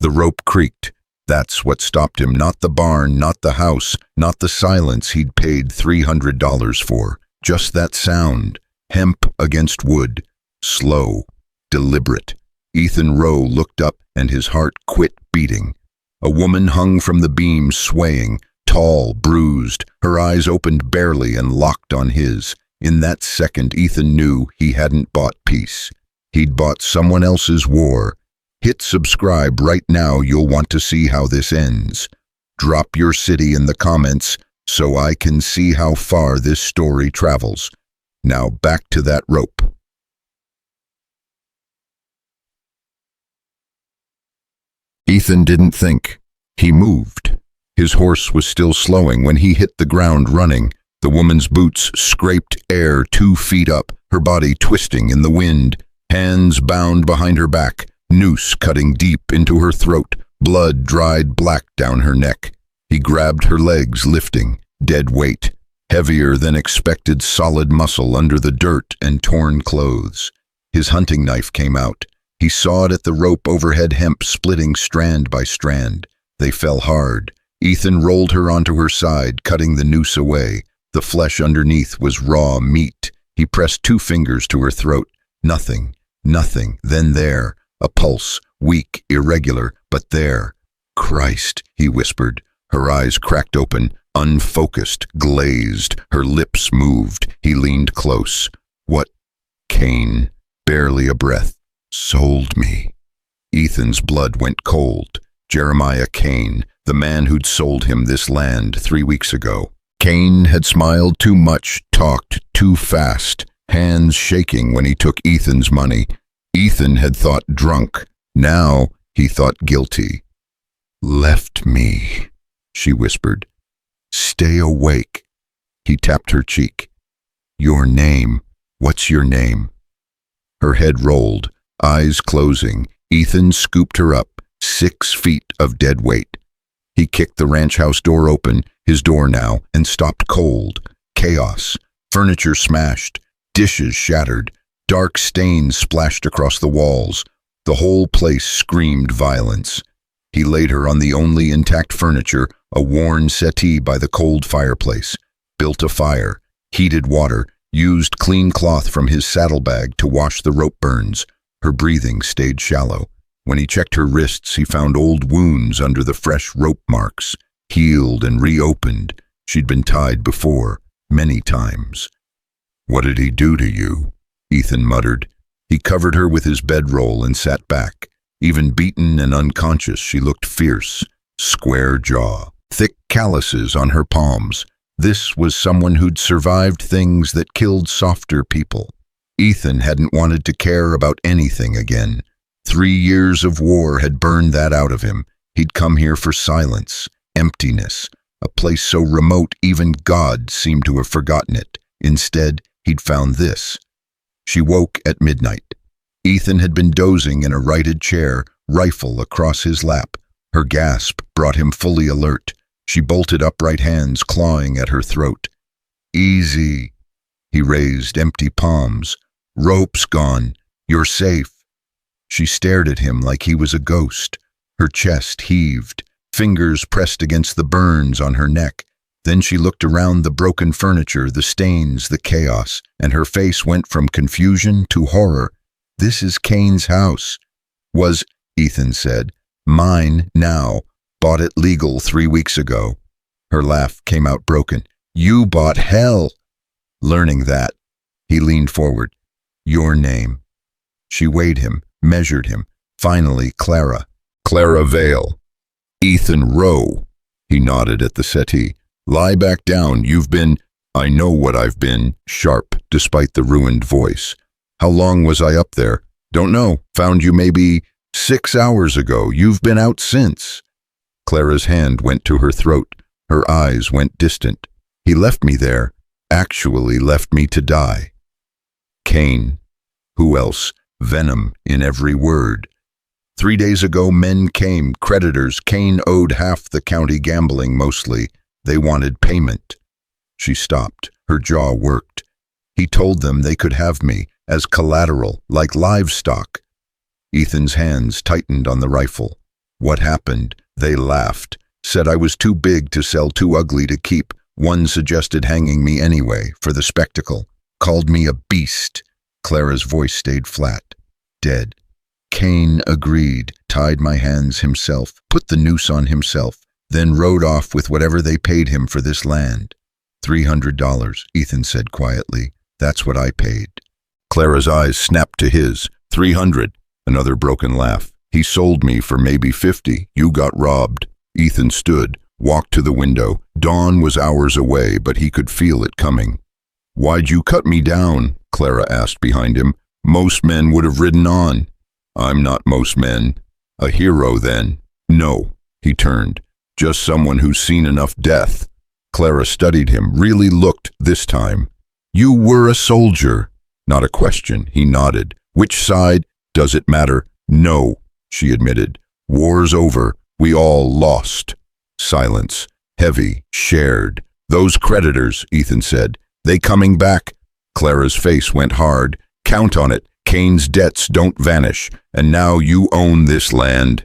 The rope creaked. That's what stopped him, not the barn, not the house, not the silence he'd paid $300 for. Just that sound, hemp against wood, slow, deliberate. Ethan Rowe looked up and his heart quit beating. A woman hung from the beam, swaying, tall, bruised, her eyes opened barely and locked on his. In that second, Ethan knew he hadn't bought peace. He'd bought someone else's war. Hit subscribe right now, you'll want to see how this ends. Drop your city in the comments so I can see how far this story travels. Now back to that rope. Ethan didn't think. He moved. His horse was still slowing when he hit the ground running. The woman's boots scraped air 2 feet up, her body twisting in the wind, hands bound behind her back, noose cutting deep into her throat, blood dried black down her neck. He grabbed her legs, lifting, dead weight, heavier than expected, solid muscle under the dirt and torn clothes. His hunting knife came out. He sawed at the rope overhead, hemp splitting strand by strand. They fell hard. Ethan rolled her onto her side, cutting the noose away. The flesh underneath was raw meat. He pressed 2 fingers to her throat. Nothing, nothing. Then there, a pulse, weak, irregular, but there. Christ, he whispered. Her eyes cracked open, unfocused, glazed. Her lips moved. He leaned close. What? Cain, barely a breath. Sold me. Ethan's blood went cold. Jeremiah Cain, the man who'd sold him this land 3 weeks ago. Cain had smiled too much, talked too fast, hands shaking when he took Ethan's money. Ethan had thought drunk. Now he thought guilty. Left me, she whispered. Stay awake. He tapped her cheek. Your name. What's your name? Her head rolled, eyes closing. Ethan scooped her up, 6 feet of dead weight. He kicked the ranch house door open, his door now, and stopped cold. Chaos. Furniture smashed. Dishes shattered. Dark stains splashed across the walls. The whole place screamed violence. He laid her on the only intact furniture, a worn settee by the cold fireplace. Built a fire. Heated water. Used clean cloth from his saddlebag to wash the rope burns. Her breathing stayed shallow. When he checked her wrists, he found old wounds under the fresh rope marks, healed and reopened. She'd been tied before, many times. What did he do to you? Ethan muttered. He covered her with his bedroll and sat back. Even beaten and unconscious, she looked fierce, square jaw, thick calluses on her palms. This was someone who'd survived things that killed softer people. Ethan hadn't wanted to care about anything again. 3 years of war had burned that out of him. He'd come here for silence, emptiness, a place so remote even God seemed to have forgotten it. Instead, he'd found this. She woke at midnight. Ethan had been dozing in a righted chair, rifle across his lap. Her gasp brought him fully alert. She bolted upright hands, clawing at her throat. Easy. He raised empty palms. Rope's gone. You're safe. She stared at him like he was a ghost. Her chest heaved, fingers pressed against the burns on her neck. Then she looked around the broken furniture, the stains, the chaos, and her face went from confusion to horror. This is Cain's house. Was, Ethan said, mine now. Bought it legal 3 weeks ago. Her laugh came out broken. You bought hell. Learning that, he leaned forward. Your name. She weighed him, measured him. Finally, Clara. Clara Vale. Ethan Rowe. He nodded at the settee. Lie back down. You've been... I know what I've been. Sharp, despite the ruined voice. How long was I up there? Don't know. Found you maybe 6 hours ago. You've been out since. Clara's hand went to her throat. Her eyes went distant. He left me there. Actually left me to die. Cain. Who else? Venom in every word. 3 days ago, men came, creditors. Cain owed half the county, gambling mostly. They wanted payment. She stopped. Her jaw worked. He told them they could have me as collateral, like livestock. Ethan's hands tightened on the rifle. What happened? They laughed, said I was too big to sell, too ugly to keep. One suggested hanging me anyway, for the spectacle. Called me a beast. Clara's voice stayed flat. Dead. Cain agreed, tied my hands himself, put the noose on himself, then rode off with whatever they paid him for this land. $300, Ethan said quietly. That's what I paid. Clara's eyes snapped to his. 300. Another broken laugh. He sold me for maybe 50. You got robbed. Ethan stood, walked to the window. Dawn was hours away, but he could feel it coming. Why'd you cut me down? Clara asked behind him. Most men would have ridden on. I'm not most men. A hero, then? No. He turned. Just someone who's seen enough death. Clara studied him, really looked this time. You were a soldier. Not a question, he nodded. Which side? Does it matter? No, she admitted. War's over. We all lost. Silence. Heavy. Shared. Those creditors, Ethan said. They coming back? Clara's face went hard. Count on it. Cain's debts don't vanish. And now you own this land.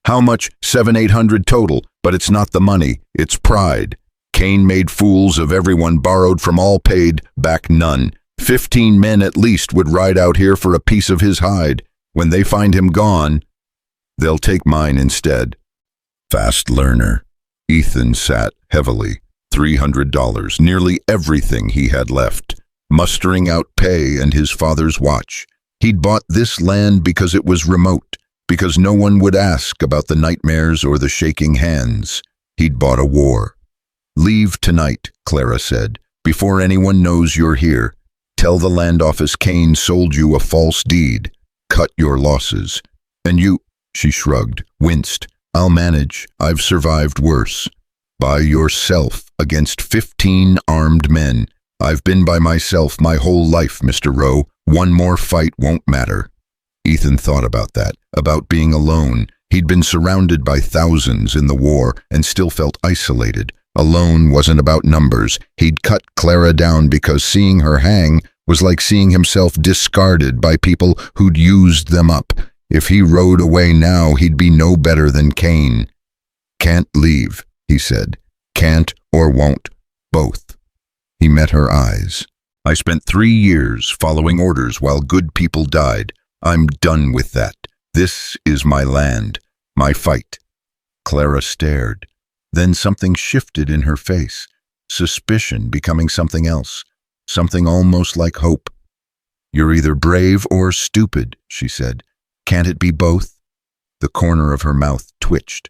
How much? 700-800 total. But it's not the money. It's pride. Cain made fools of everyone, borrowed from all, paid back none. 15 men at least would ride out here for a piece of his hide. When they find him gone, they'll take mine instead. Fast learner. Ethan sat heavily. $300, nearly everything he had left. Mustering out pay and his father's watch. He'd bought this land because it was remote, because no one would ask about the nightmares or the shaking hands. He'd bought a war. Leave tonight, Clara said, before anyone knows you're here. Tell the land office Cain sold you a false deed. Cut your losses. And you, she shrugged, winced. I'll manage. I've survived worse. By yourself, against 15 armed men. I've been by myself my whole life, Mr. Rowe. One more fight won't matter. Ethan thought about that, about being alone. He'd been surrounded by thousands in the war and still felt isolated. Alone wasn't about numbers. He'd cut Clara down because seeing her hang was like seeing himself discarded by people who'd used them up. If he rode away now, he'd be no better than Cain. Can't leave, he said. Can't or won't. Both. He met her eyes. I spent 3 years following orders while good people died. I'm done with that. This is my land, my fight. Clara stared. Then something shifted in her face, suspicion becoming something else, something almost like hope. You're either brave or stupid, she said. Can't it be both? The corner of her mouth twitched.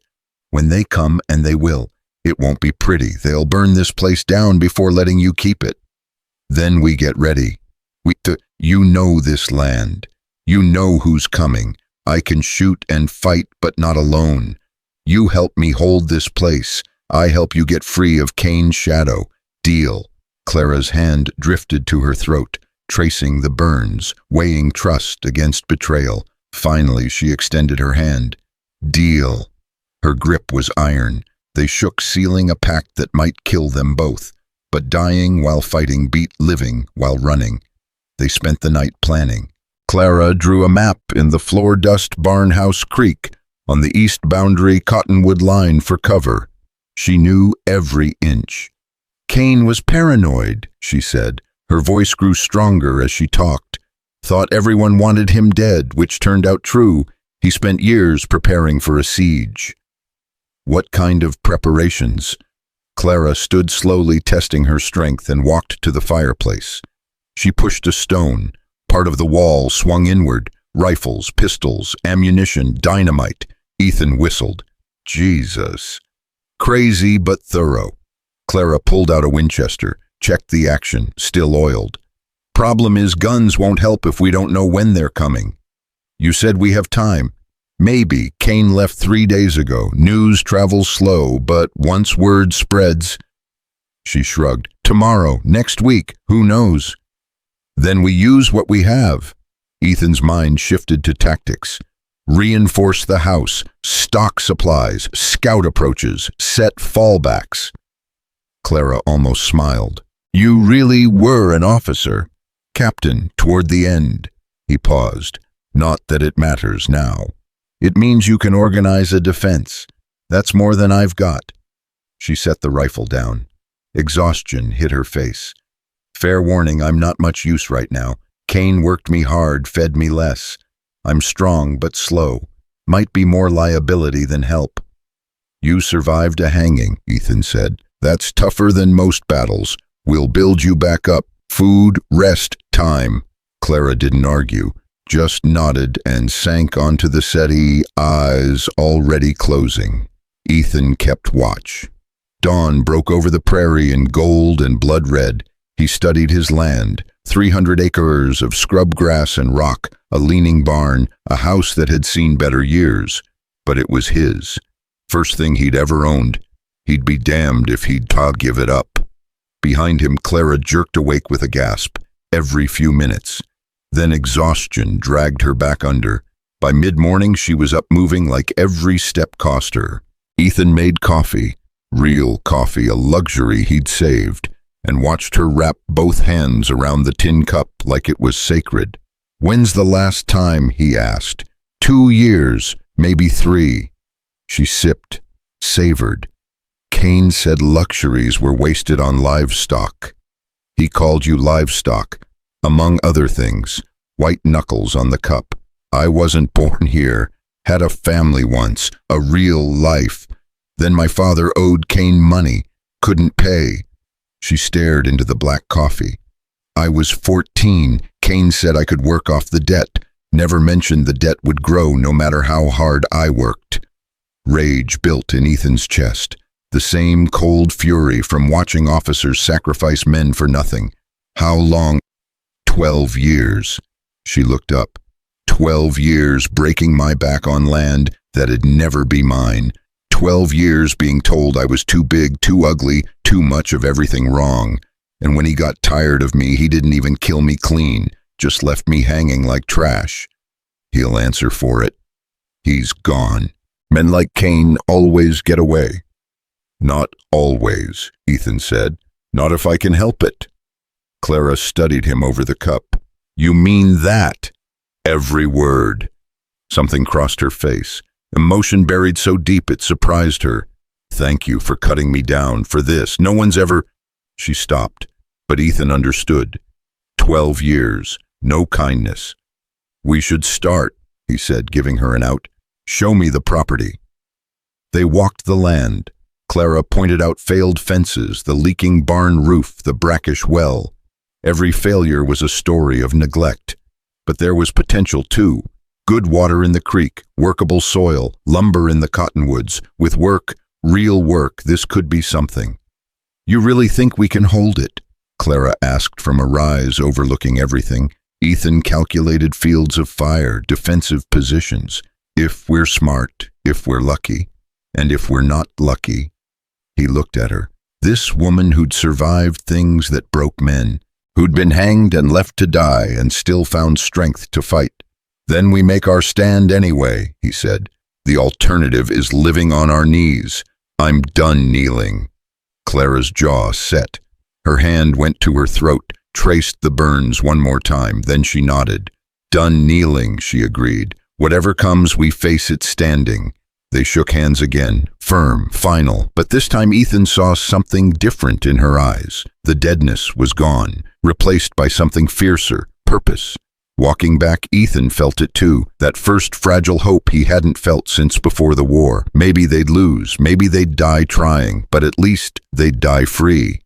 When they come, and they will, it won't be pretty. They'll burn this place down before letting you keep it. Then we get ready. You know this land. You know who's coming. I can shoot and fight, but not alone. You help me hold this place. I help you get free of Cain's shadow. Deal. Clara's hand drifted to her throat, tracing the burns, weighing trust against betrayal. Finally, she extended her hand. Deal. Her grip was iron. They shook, sealing a pact that might kill them both. But dying while fighting beat living while running. They spent the night planning. Clara drew a map in the floor-dust Barnhouse Creek, on the east boundary Cottonwood line for cover. She knew every inch. Cain was paranoid, she said. Her voice grew stronger as she talked. Thought everyone wanted him dead, which turned out true. He spent years preparing for a siege. What kind of preparations? Clara stood slowly, testing her strength, and walked to the fireplace. She pushed a stone. Part of the wall swung inward. Rifles, pistols, ammunition, dynamite. Ethan whistled. Jesus. Crazy but thorough. Clara pulled out a Winchester, checked the action, still oiled. Problem is, guns won't help if we don't know when they're coming. You said we have time. Maybe. Cain left 3 days ago. News travels slow, but once word spreads... She shrugged. Tomorrow, next week, who knows? Then we use what we have. Ethan's mind shifted to tactics. Reinforce the house, stock supplies, scout approaches, set fallbacks. Clara almost smiled. You really were an officer. Captain, toward the end. He paused. Not that it matters now. It means you can organize a defense. That's more than I've got." She set the rifle down. Exhaustion hit her face. "Fair warning, I'm not much use right now. Kane worked me hard, fed me less. I'm strong but slow. Might be more liability than help." "You survived a hanging," Ethan said. "That's tougher than most battles. We'll build you back up. Food, rest, time." Clara didn't argue, just nodded and sank onto the settee, eyes already closing. Ethan kept watch. Dawn broke over the prairie in gold and blood red. He studied his land, 300 acres of scrub grass and rock, a leaning barn, a house that had seen better years. But it was his. First thing he'd ever owned. He'd be damned if he'd give it up. Behind him, Clara jerked awake with a gasp, every few minutes. Then exhaustion dragged her back under. By mid-morning, she was up moving like every step cost her. Ethan made coffee, real coffee, a luxury he'd saved, and watched her wrap both hands around the tin cup like it was sacred. "When's the last time?" he asked. 2 years, maybe 3. She sipped, savored. Kane said luxuries were wasted on livestock. He called you livestock, among other things, white knuckles on the cup. "I wasn't born here, had a family once, a real life. Then my father owed Kane money, couldn't pay." She stared into the black coffee. "I was 14, Kane said I could work off the debt, never mentioned the debt would grow no matter how hard I worked." Rage built in Ethan's chest, the same cold fury from watching officers sacrifice men for nothing. "How long?" 12 years. She looked up. 12 years breaking my back on land that'd never be mine. 12 years being told I was too big, too ugly, too much of everything wrong. And when he got tired of me, he didn't even kill me clean, just left me hanging like trash. He'll answer for it. He's gone. Men like Kane always get away. "Not always," Ethan said. "Not if I can help it." Clara studied him over the cup. "You mean that?" "Every word." Something crossed her face, emotion buried so deep it surprised her. "Thank you for cutting me down, for this. No one's ever—" She stopped, but Ethan understood. 12 years, no kindness. "We should start," he said, giving her an out. "Show me the property." They walked the land. Clara pointed out failed fences, the leaking barn roof, the brackish well. Every failure was a story of neglect. But there was potential too. Good water in the creek, workable soil, lumber in the cottonwoods. With work, real work, this could be something. "You really think we can hold it?" Clara asked from a rise overlooking everything. Ethan calculated fields of fire, defensive positions. "If we're smart, if we're lucky, and if we're not lucky." He looked at her. This woman who'd survived things that broke men, who'd been hanged and left to die and still found strength to fight. "Then we make our stand anyway," he said. "The alternative is living on our knees. I'm done kneeling." Clara's jaw set. Her hand went to her throat, traced the burns one more time, then she nodded. "Done kneeling," she agreed. "Whatever comes, we face it standing." They shook hands again, firm, final, but this time Ethan saw something different in her eyes. The deadness was gone, replaced by something fiercer, purpose. Walking back, Ethan felt it too, that first fragile hope he hadn't felt since before the war. Maybe they'd lose, maybe they'd die trying, but at least they'd die free.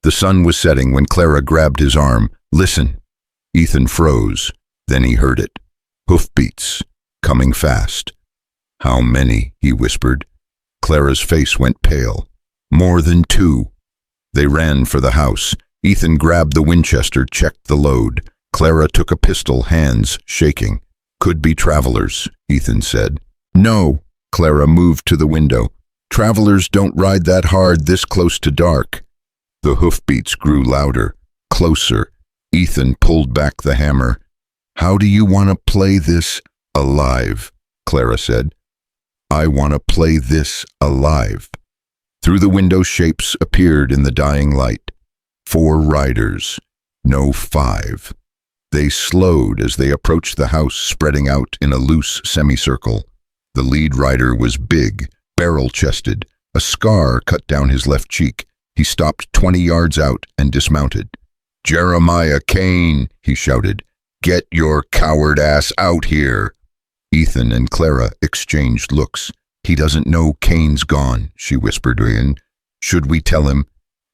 The sun was setting when Clara grabbed his arm. "Listen." Ethan froze, then he heard it. Hoofbeats, coming fast. "How many?" he whispered. Clara's face went pale. "More than 2. They ran for the house. Ethan grabbed the Winchester, checked the load. Clara took a pistol, hands shaking. "Could be travelers," Ethan said. "No." Clara moved to the window. "Travelers don't ride that hard this close to dark." The hoofbeats grew louder, closer. Ethan pulled back the hammer. "How do you want to play this alive?" Clara said. "I want to play this alive." Through the window, shapes appeared in the dying light. 4 riders, no 5. They slowed as they approached the house, spreading out in a loose semicircle. The lead rider was big, barrel-chested, a scar cut down his left cheek. He stopped 20 yards out and dismounted. "Jeremiah Kane," he shouted, "get your coward ass out here." Ethan and Clara exchanged looks. "He doesn't know Kane's gone," she whispered in. "Should we tell him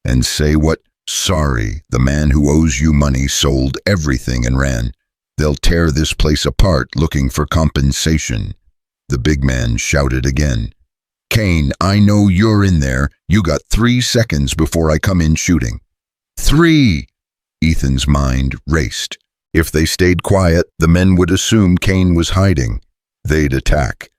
and say what?" "Sorry, the man who owes you money sold everything and ran. They'll tear this place apart looking for compensation." The big man shouted again. "Kane, I know you're in there. You got 3 seconds before I come in shooting." 3! Ethan's mind raced. If they stayed quiet, the men would assume Kane was hiding. They'd attack.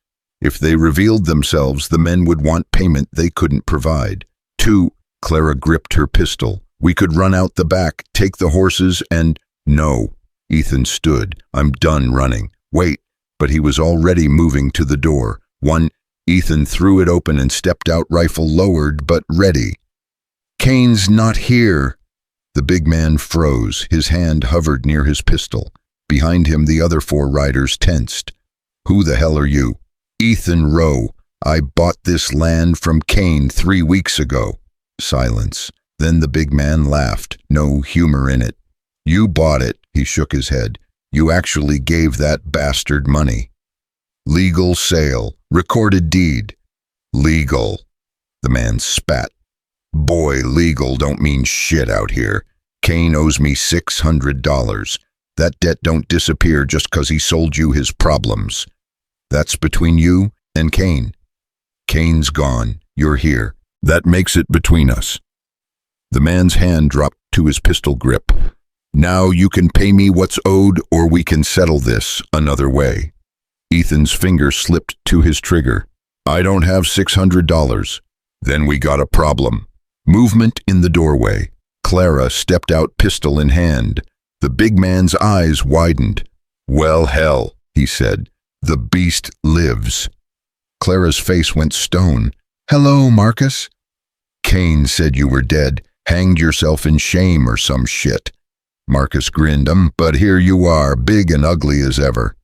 If they revealed themselves, the men would want payment they couldn't provide. 2. Clara gripped her pistol. "We could run out the back, take the horses, and—" "No." Ethan stood. "I'm done running." "Wait." But he was already moving to the door. 1. Ethan threw it open and stepped out, rifle lowered but ready. "Kane's not here." The big man froze. His hand hovered near his pistol. Behind him, the other 4 riders tensed. "Who the hell are you?" "Ethan Rowe. I bought this land from Kane 3 weeks ago." Silence. Then the big man laughed, no humor in it. "You bought it," he shook his head. "You actually gave that bastard money." "Legal sale. Recorded deed." "Legal." The man spat. "Boy, legal don't mean shit out here. Kane owes me $600. That debt don't disappear just 'cause he sold you his problems. That's between you and Kane. Kane's gone. You're here. That makes it between us." The man's hand dropped to his pistol grip. "Now you can pay me what's owed, or we can settle this another way." Ethan's finger slipped to his trigger. "I don't have $600. "Then we got a problem." Movement in the doorway. Clara stepped out, pistol in hand. The big man's eyes widened. "Well, hell," he said. "The beast lives." Clara's face went stone. "Hello, Marcus." "Kane said you were dead. Hanged yourself in shame or some shit." Marcus grinned. But here you are, big and ugly as ever."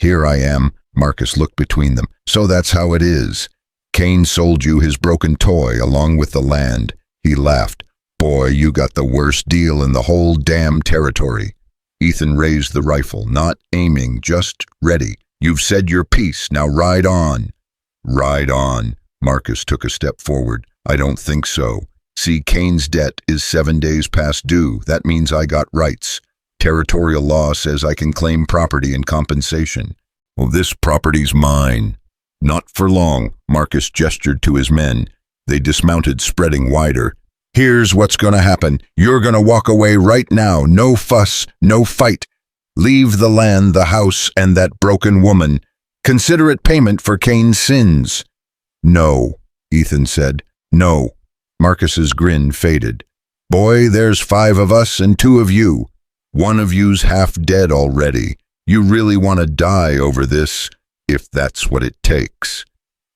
"Here I am." Marcus looked between them. "So that's how it is. Kane sold you his broken toy along with the land." He laughed. "Boy, you got the worst deal in the whole damn territory." Ethan raised the rifle, not aiming, just ready. "You've said your piece, now ride on." "Ride on." Marcus took a step forward. "I don't think so. See, Kane's debt is 7 days past due. That means I got rights. Territorial law says I can claim property and compensation. Well, this property's mine." "Not for long." Marcus gestured to his men. They dismounted, spreading wider. "Here's what's gonna happen. You're gonna walk away right now. No fuss, no fight. Leave the land, the house, and that broken woman. Consider it payment for Kane's sins." "No," Ethan said. "No." Marcus's grin faded. "Boy, there's 5 of us and 2 of you. 1 of you's half dead already. You really want to die over this, if that's what it takes."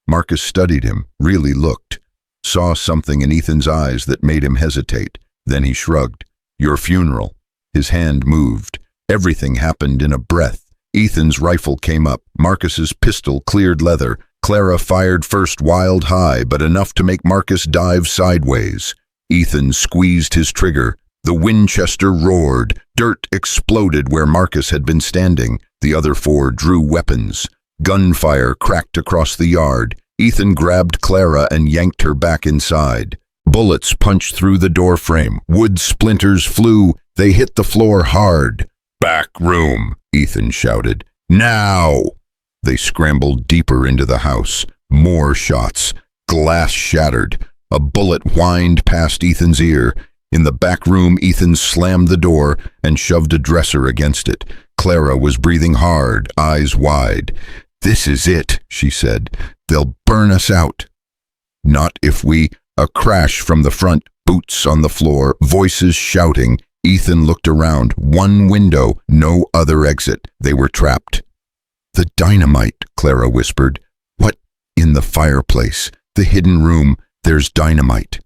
Marcus studied him, really looked. Saw something in Ethan's eyes that made him hesitate. Then he shrugged. "Your funeral." His hand moved. Everything happened in a breath. Ethan's rifle came up. Marcus's pistol cleared leather. Clara fired first wild high, but enough to make Marcus dive sideways. Ethan squeezed his trigger. The Winchester roared. Dirt exploded where Marcus had been standing. The other 4 drew weapons. Gunfire cracked across the yard. Ethan grabbed Clara and yanked her back inside. Bullets punched through the doorframe. Wood splinters flew. They hit the floor hard. "Back room," Ethan shouted. "Now!" They scrambled deeper into the house. More shots. Glass shattered. A bullet whined past Ethan's ear. In the back room, Ethan slammed the door and shoved a dresser against it. Clara was breathing hard, eyes wide. "This is it," she said. "They'll burn us out." "Not if we—" A crash from the front, boots on the floor, voices shouting. Ethan looked around. 1 window, no other exit. They were trapped. "The dynamite," Clara whispered. "What?" "In the fireplace. The hidden room. There's dynamite."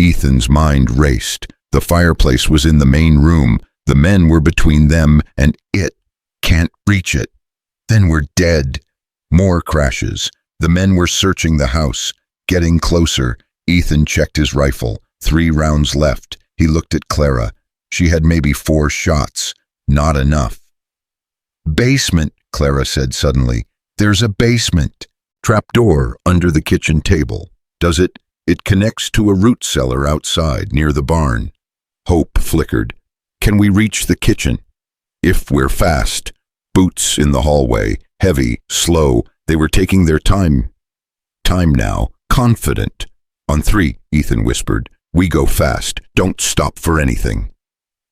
Ethan's mind raced. The fireplace was in the main room. The men were between them and it. Can't reach it. Then we're dead. More crashes. The men were searching the house, getting closer. Ethan checked his rifle. 3 rounds left. He looked at Clara. She had maybe 4 shots. Not enough. "Basement," Clara said suddenly. "There's a basement." "Trapdoor under the kitchen table." "Does it?" "It connects to a root cellar outside, near the barn." Hope flickered. "Can we reach the kitchen?" "If we're fast." Boots in the hallway, heavy, slow. They were taking their time. Time now, confident. "On 3, Ethan whispered. "We go fast. Don't stop for anything."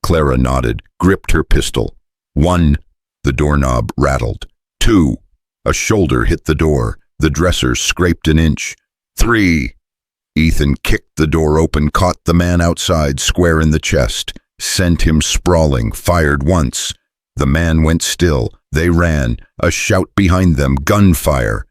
Clara nodded, gripped her pistol. 1. The doorknob rattled. 2. A shoulder hit the door. The dresser scraped an inch. 3. Ethan kicked the door open, caught the man outside square in the chest, sent him sprawling, fired once. The man went still. They ran. A shout behind them, gunfire.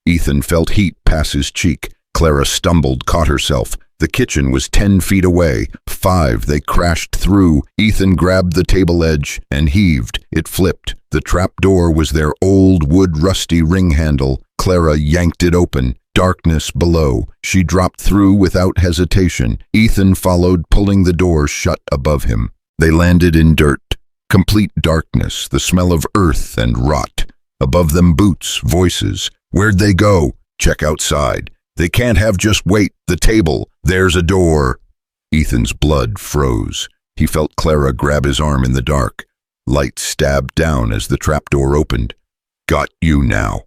Ethan felt heat pass his cheek. Clara stumbled, caught herself. The kitchen was 10 feet away. 5, they crashed through. Ethan grabbed the table edge and heaved. It flipped. The trap door was their old wood rusty ring handle. Clara yanked it open. Darkness below. She dropped through without hesitation. Ethan followed, pulling the door shut above him. They landed in dirt. Complete darkness, the smell of earth and rot. Above them boots, voices. "Where'd they go?" "Check outside." "They can't have just wait. The table. There's a door." Ethan's blood froze. He felt Clara grab his arm in the dark. Light stabbed down as the trapdoor opened. "Got you now."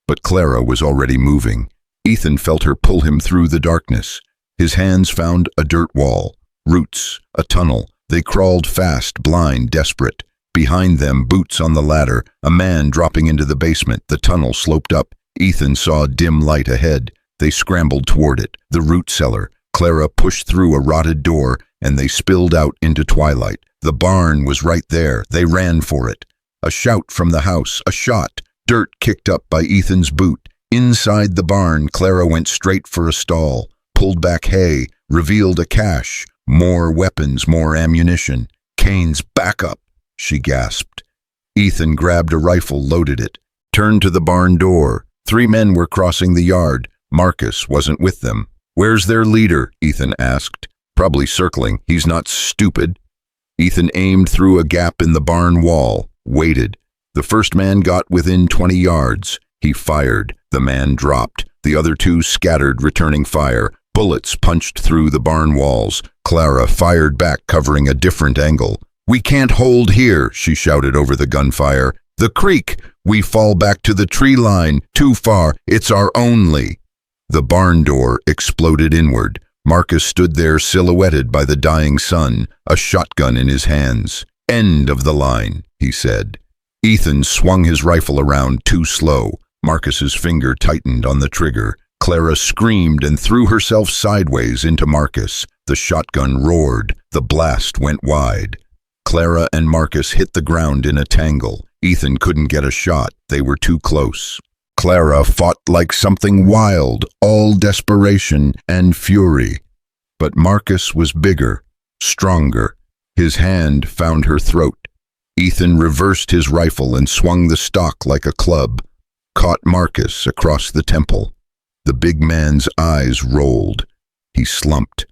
But Clara was already moving. Ethan felt her pull him through the darkness. His hands found a dirt wall, roots, a tunnel. They crawled fast, blind, desperate. Behind them, boots on the ladder, a man dropping into the basement. The tunnel sloped up. Ethan saw dim light ahead. They scrambled toward it, the root cellar. Clara pushed through a rotted door, and they spilled out into twilight. The barn was right there. They ran for it. A shout from the house, a shot. Dirt kicked up by Ethan's boot. Inside the barn, Clara went straight for a stall, pulled back hay, revealed a cache. More weapons, more ammunition. "Kane's backup," she gasped. Ethan grabbed a rifle, loaded it, turned to the barn door. 3 men were crossing the yard. Marcus wasn't with them. "Where's their leader?" Ethan asked. "Probably circling. He's not stupid." Ethan aimed through a gap in the barn wall, waited. The first man got within 20 yards. He fired. The man dropped. The other 2 scattered, returning fire. Bullets punched through the barn walls. Clara fired back, covering a different angle. "We can't hold here," she shouted over the gunfire. "The creek! We fall back to the tree line. Too far. It's our only." The barn door exploded inward. Marcus stood there silhouetted by the dying sun, a shotgun in his hands. "End of the line," he said. Ethan swung his rifle around, too slow. Marcus's finger tightened on the trigger. Clara screamed and threw herself sideways into Marcus. The shotgun roared. The blast went wide. Clara and Marcus hit the ground in a tangle. Ethan couldn't get a shot. They were too close. Clara fought like something wild, all desperation and fury. But Marcus was bigger, stronger. His hand found her throat. Ethan reversed his rifle and swung the stock like a club. Caught Marcus across the temple. The big man's eyes rolled. He slumped.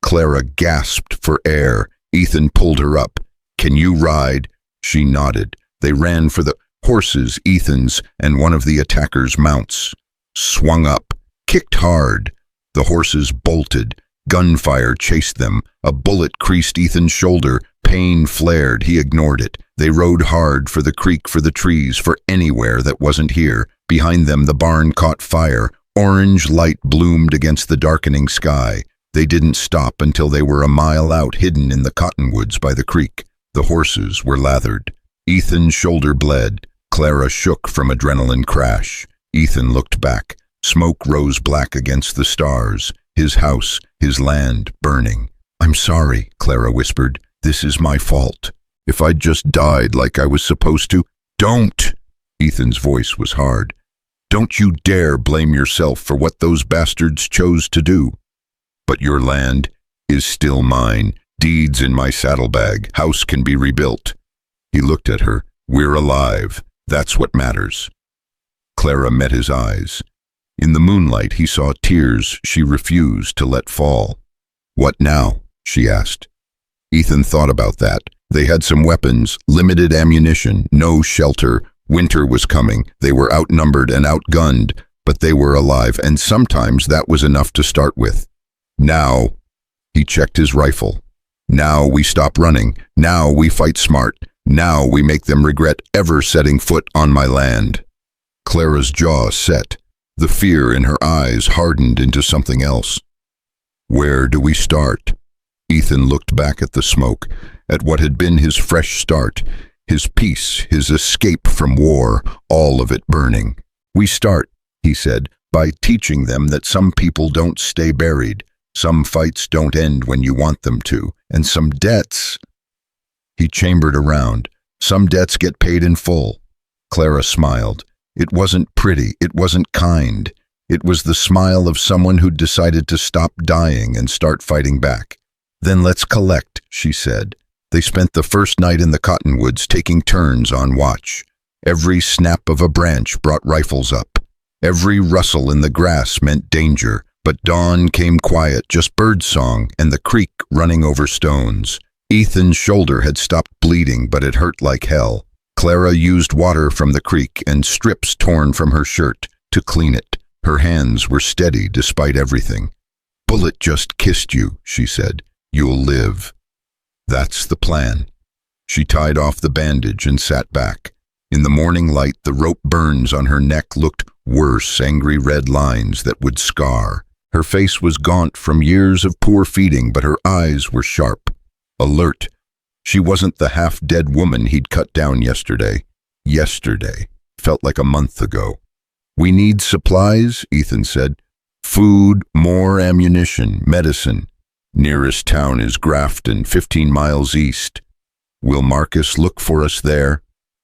Clara gasped for air. Ethan pulled her up. "Can you ride?" She nodded. They ran for the horses, Ethan's, and one of the attackers' mounts. Swung up. Kicked hard. The horses bolted. Gunfire chased them. A bullet creased Ethan's shoulder. Pain flared. He ignored it. They rode hard for the creek, for the trees, for anywhere that wasn't here. Behind them, the barn caught fire. Orange light bloomed against the darkening sky. They didn't stop until they were a mile out, hidden in the cottonwoods by the creek. The horses were lathered. Ethan's shoulder bled. Clara shook from adrenaline crash. Ethan looked back. Smoke rose black against the stars. His house, his land, burning. "I'm sorry," Clara whispered. "This is my fault. If I'd just died like I was supposed to—" "Don't!" Ethan's voice was hard. "Don't you dare blame yourself for what those bastards chose to do. But your land is still mine. Deeds in my saddlebag. House can be rebuilt." He looked at her. "We're alive. That's what matters." Clara met his eyes. In the moonlight, he saw tears she refused to let fall. "What now?" she asked. Ethan thought about that. They had some weapons, limited ammunition, no shelter. Winter was coming. They were outnumbered and outgunned, but they were alive, and sometimes that was enough to start with. Now, he checked his rifle. Now we stop running. Now we fight smart. Now we make them regret ever setting foot on my land. Clara's jaw set. The fear in her eyes hardened into something else. Where do we start? Ethan looked back at the smoke, at what had been his fresh start, his peace, his escape from war, all of it burning. "We start," he said, "by teaching them that some people don't stay buried, some fights don't end when you want them to, and some debts—" He chambered around. "Some debts get paid in full." Clara smiled. It wasn't pretty, it wasn't kind. It was the smile of someone who'd decided to stop dying and start fighting back. "Then let's collect," she said. They spent the first night in the cottonwoods taking turns on watch. Every snap of a branch brought rifles up. Every rustle in the grass meant danger, but dawn came quiet, just birdsong and the creek running over stones. Ethan's shoulder had stopped bleeding, but it hurt like hell. Clara used water from the creek and strips torn from her shirt to clean it. Her hands were steady despite everything. "Bullet just kissed you," she said. "You'll live." "That's the plan." She tied off the bandage and sat back. In the morning light, the rope burns on her neck looked worse, angry red lines that would scar. Her face was gaunt from years of poor feeding, but her eyes were sharp, alert. She wasn't the half-dead woman he'd cut down yesterday. Yesterday felt like a month ago. "We need supplies," Ethan said. "Food, more ammunition, medicine. Nearest town is Grafton, 15 miles east. Will Marcus look for us there?"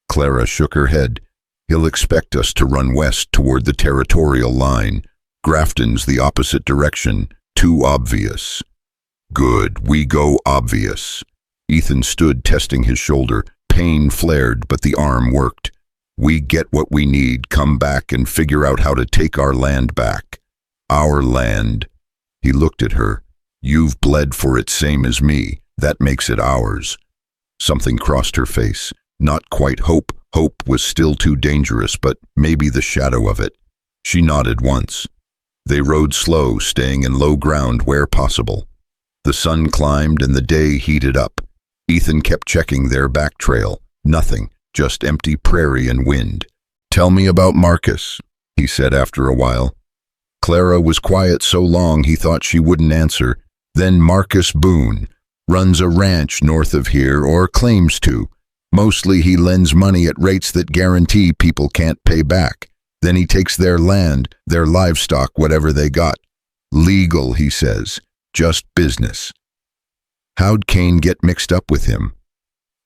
Clara shook her head. "He'll expect us to run west toward the territorial line. Grafton's the opposite direction. Too obvious." "Good, we go obvious." Ethan stood testing his shoulder. Pain flared, but the arm worked. "We get what we need, come back and figure out how to take our land back. Our land." He looked at her. "You've bled for it same as me. That makes it ours." Something crossed her face. Not quite hope. Hope was still too dangerous, but maybe the shadow of it. She nodded once. They rode slow, staying in low ground where possible. The sun climbed and the day heated up. Ethan kept checking their back trail. Nothing, just empty prairie and wind. "Tell me about Marcus," he said after a while. Clara was quiet so long he thought she wouldn't answer. "Then Marcus Boone runs a ranch north of here, or claims to. Mostly he lends money at rates that guarantee people can't pay back. Then he takes their land, their livestock, whatever they got. Legal, he says. Just business." How'd Kane get mixed up with him?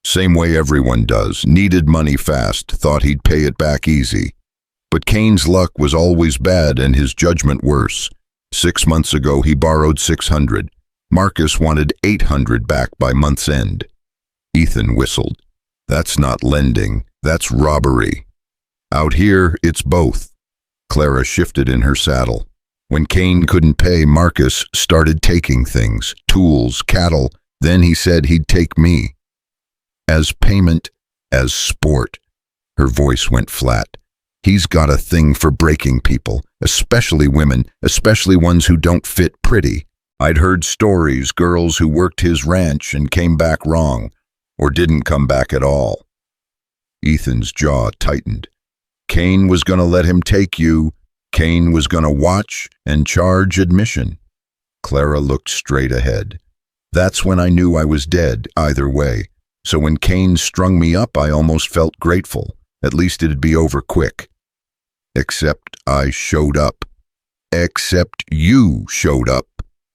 Same way everyone does. Needed money fast, thought he'd pay it back easy. But Kane's luck was always bad and his judgment worse. 6 months ago he borrowed $600. Marcus wanted $800 back by month's end. Ethan whistled. "That's not lending, that's robbery. Out here, it's both." Clara shifted in her saddle. When Kane couldn't pay, Marcus started taking things, tools, cattle. Then he said he'd take me. As payment, as sport. Her voice went flat. "He's got a thing for breaking people, especially women, especially ones who don't fit pretty. I'd heard stories, girls who worked his ranch and came back wrong, or didn't come back at all." Ethan's jaw tightened. Kane was going to let him take you. Kane was going to watch and charge admission. Clara looked straight ahead. "That's when I knew I was dead, either way. So when Kane strung me up, I almost felt grateful. At least it'd be over quick. Except I showed up. Except you showed up."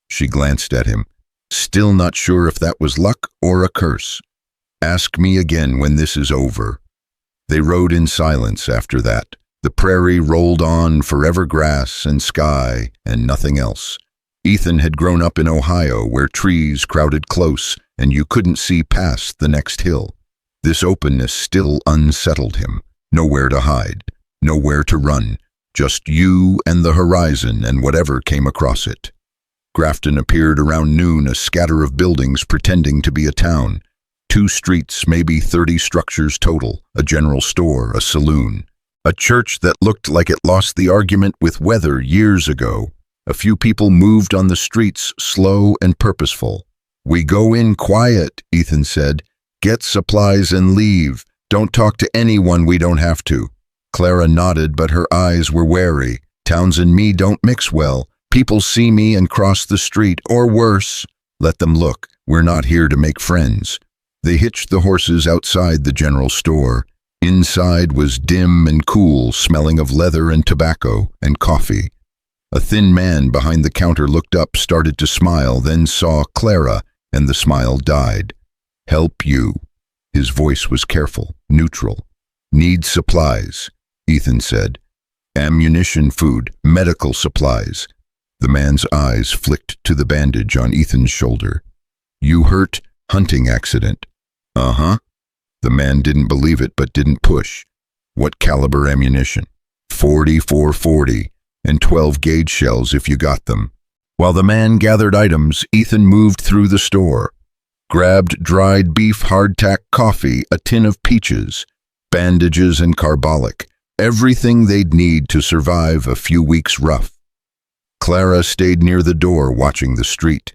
She glanced at him, still not sure if that was luck or a curse. "Ask me again when this is over." They rode in silence after that. The prairie rolled on, forever grass and sky and nothing else. Ethan had grown up in Ohio, where trees crowded close and you couldn't see past the next hill. This openness still unsettled him. Nowhere to hide, nowhere to run, just you and the horizon and whatever came across it. Grafton appeared around noon, a scatter of buildings pretending to be a town. 2 streets, maybe 30 structures total, a general store, a saloon. A church that looked like it lost the argument with weather years ago. A few people moved on the streets, slow and purposeful. "We go in quiet," Ethan said. "Get supplies and leave. Don't talk to anyone we don't have to." Clara nodded, but her eyes were wary. "Towns and me don't mix well. People see me and cross the street, or worse. Let them look. We're not here to make friends." They hitched the horses outside the general store. Inside was dim and cool, smelling of leather and tobacco and coffee. A thin man behind the counter looked up, started to smile, then saw Clara, and the smile died. "Help you." His voice was careful, neutral. "Need supplies," Ethan said. "Ammunition, food, medical supplies." The man's eyes flicked to the bandage on Ethan's shoulder. "You hurt? Hunting accident." "Uh-huh." The man didn't believe it, but didn't push. "What caliber ammunition?" "44-40, and 12-gauge shells if you got them." While the man gathered items, Ethan moved through the store. Grabbed dried beef, hardtack coffee, a tin of peaches, bandages and carbolic, everything they'd need to survive a few weeks rough. Clara stayed near the door, watching the street.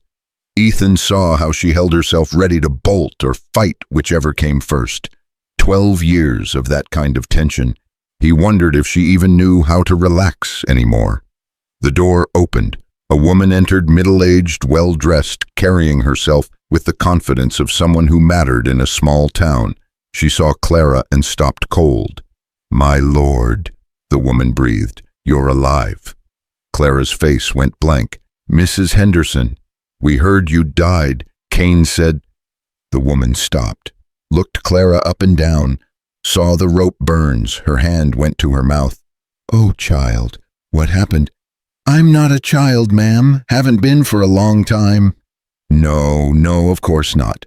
Ethan saw how she held herself ready to bolt or fight whichever came first. 12 years of that kind of tension. He wondered if she even knew how to relax anymore. The door opened. A woman entered, middle-aged, well-dressed, carrying herself with the confidence of someone who mattered in a small town. She saw Clara and stopped cold. "My lord," the woman breathed, "you're alive." Clara's face went blank. "Mrs. Henderson, we heard you died," Kane said. The woman stopped, looked Clara up and down, saw the rope burns. Her hand went to her mouth. "Oh, child, what happened?" "I'm not a child, ma'am. Haven't been for a long time." No, of course not."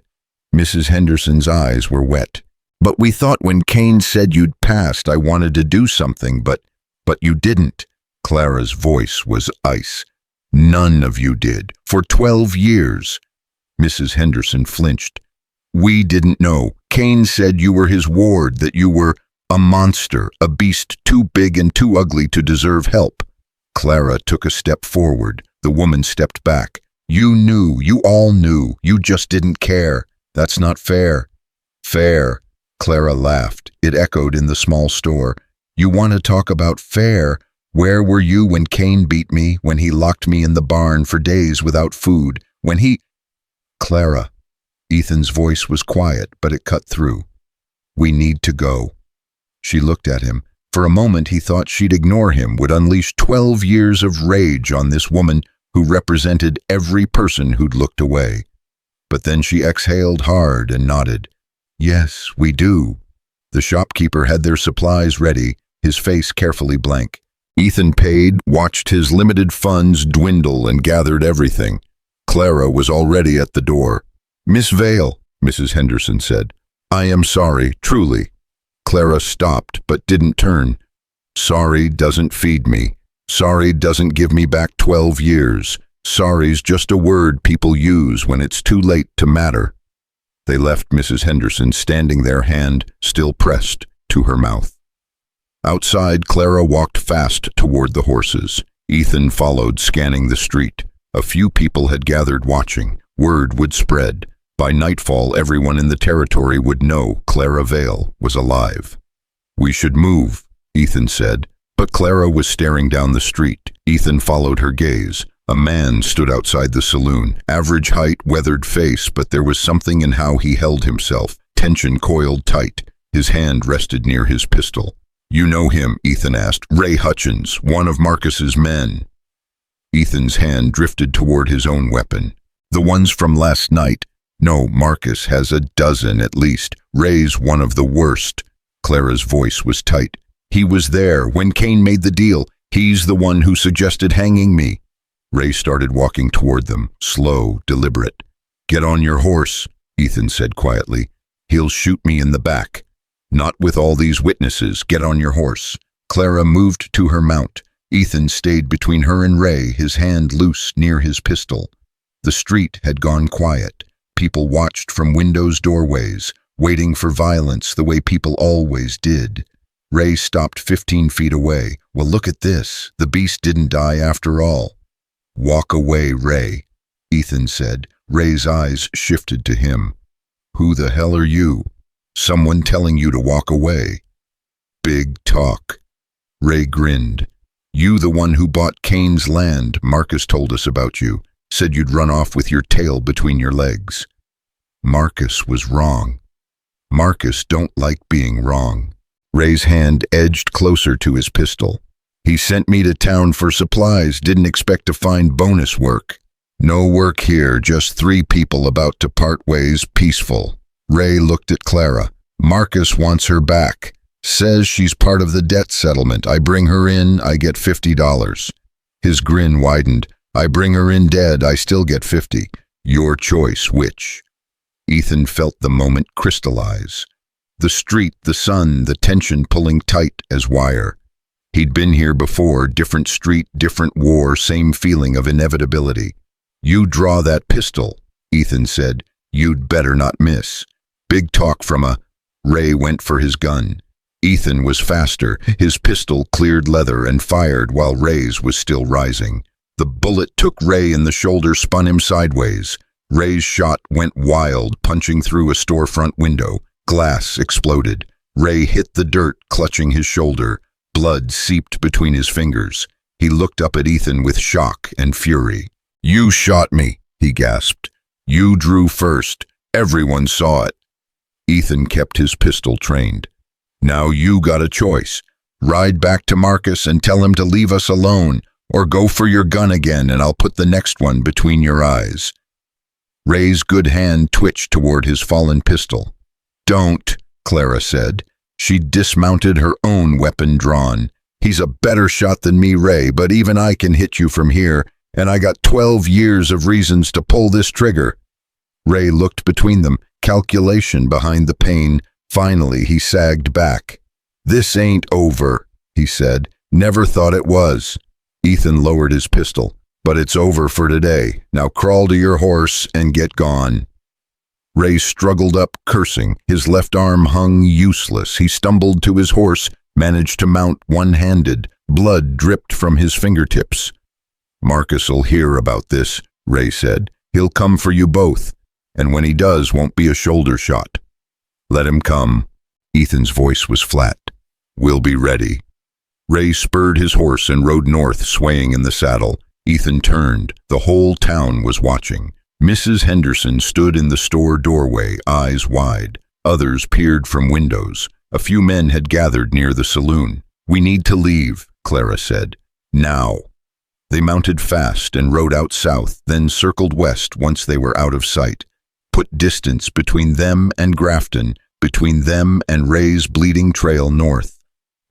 Mrs. Henderson's eyes were wet. "But we thought when Kane said you'd passed, I wanted to do something, but you didn't." Clara's voice was ice. "None of you did. For 12 years. Mrs. Henderson flinched. "We didn't know. Kane said you were his ward, that you were a monster, a beast too big and too ugly to deserve help." Clara took a step forward. The woman stepped back. "You knew. You all knew. You just didn't care. That's not fair." "Fair." Clara laughed. It echoed in the small store. "You want to talk about fair? Where were you when Kane beat me, when he locked me in the barn for days without food, when he—" "Clara." Ethan's voice was quiet, but it cut through. "We need to go." She looked at him. For a moment he thought she'd ignore him, would unleash 12 years of rage on this woman who represented every person who'd looked away. But then she exhaled hard and nodded. "Yes, we do." The shopkeeper had their supplies ready, his face carefully blank. Ethan paid, watched his limited funds dwindle, and gathered everything. Clara was already at the door. "Miss Vale," Mrs. Henderson said, "I am sorry, truly." Clara stopped, but didn't turn. "Sorry doesn't feed me. Sorry doesn't give me back 12 years. Sorry's just a word people use when it's too late to matter." They left Mrs. Henderson standing there, hand still pressed to her mouth. Outside, Clara walked fast toward the horses. Ethan followed, scanning the street. A few people had gathered watching. Word would spread. By nightfall, everyone in the territory would know Clara Vale was alive. "We should move," Ethan said. But Clara was staring down the street. Ethan followed her gaze. A man stood outside the saloon. Average height, weathered face, but there was something in how he held himself. Tension coiled tight. His hand rested near his pistol. "You know him?" Ethan asked. "Ray Hutchins, one of Marcus's men." Ethan's hand drifted toward his own weapon. "The ones from last night?" "No, Marcus has a dozen at least. Ray's one of the worst." Clara's voice was tight. "He was there when Kane made the deal. He's the one who suggested hanging me." Ray started walking toward them, slow, deliberate. "Get on your horse," Ethan said quietly. "He'll shoot me in the back." "Not with all these witnesses. Get on your horse." Clara moved to her mount. Ethan stayed between her and Ray, his hand loose near his pistol. The street had gone quiet. People watched from windows, doorways, waiting for violence the way people always did. Ray stopped 15 feet away. Well, look at this. The beast didn't die after all. Walk away, Ray, Ethan said. Ray's eyes shifted to him. Who the hell are you? Someone telling you to walk away. Big talk. Ray grinned. You the one who bought Kane's land. Marcus told us about you. Said you'd run off with your tail between your legs. Marcus was wrong. Marcus don't like being wrong. Ray's hand edged closer to his pistol. He sent me to town for supplies, didn't expect to find bonus work. No work here, just 3 people about to part ways, peaceful. Ray looked at Clara. Marcus wants her back. Says she's part of the debt settlement. I bring her in, I get $50. His grin widened. I bring her in dead, I still get 50. Your choice, which? Ethan felt the moment crystallize. The street, the sun, the tension pulling tight as wire. He'd been here before, different street, different war, same feeling of inevitability. You draw that pistol, Ethan said. You'd better not miss. Big talk from a... Ray went for his gun. Ethan was faster. His pistol cleared leather and fired while Ray's was still rising. The bullet took Ray in the shoulder, spun him sideways. Ray's shot went wild, punching through a storefront window. Glass exploded. Ray hit the dirt, clutching his shoulder. Blood seeped between his fingers. He looked up at Ethan with shock and fury. You shot me, he gasped. You drew first. Everyone saw it. Ethan kept his pistol trained. Now you got a choice. Ride back to Marcus and tell him to leave us alone, or go for your gun again and I'll put the next one between your eyes. Ray's good hand twitched toward his fallen pistol. Don't, Clara said. She dismounted, her own weapon drawn. He's a better shot than me, Ray, but even I can hit you from here, and I got 12 years of reasons to pull this trigger. Ray looked between them, calculation behind the pain. Finally, he sagged back. This ain't over, he said. Never thought it was. Ethan lowered his pistol. But it's over for today. Now crawl to your horse and get gone. Ray struggled up, cursing. His left arm hung useless. He stumbled to his horse, managed to mount one-handed. Blood dripped from his fingertips. Marcus'll hear about this, Ray said. He'll come for you both. And when he does, won't be a shoulder shot. Let him come. Ethan's voice was flat. We'll be ready. Ray spurred his horse and rode north, swaying in the saddle. Ethan turned. The whole town was watching. Mrs. Henderson stood in the store doorway, eyes wide. Others peered from windows. A few men had gathered near the saloon. We need to leave, Clara said. Now. They mounted fast and rode out south, then circled west once they were out of sight. Put distance between them and Grafton, between them and Ray's bleeding trail north.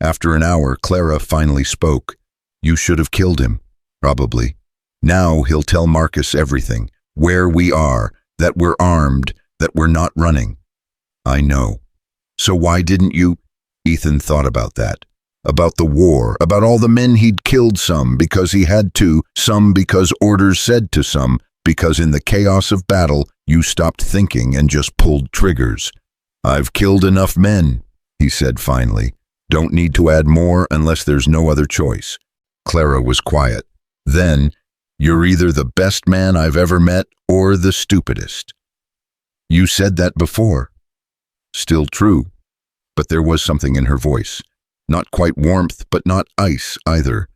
After an hour, Clara finally spoke. You should have killed him. Probably. Now he'll tell Marcus everything. Where we are, that we're armed, that we're not running. I know. So why didn't you? Ethan thought about that. About the war, about all the men he'd killed, some because he had to, some because orders said to, some because in the chaos of battle you stopped thinking and just pulled triggers. I've killed enough men, he said finally. Don't need to add more unless there's no other choice. Clara was quiet. Then, you're either the best man I've ever met or the stupidest. You said that before. Still true, but there was something in her voice. Not quite warmth, but not ice either.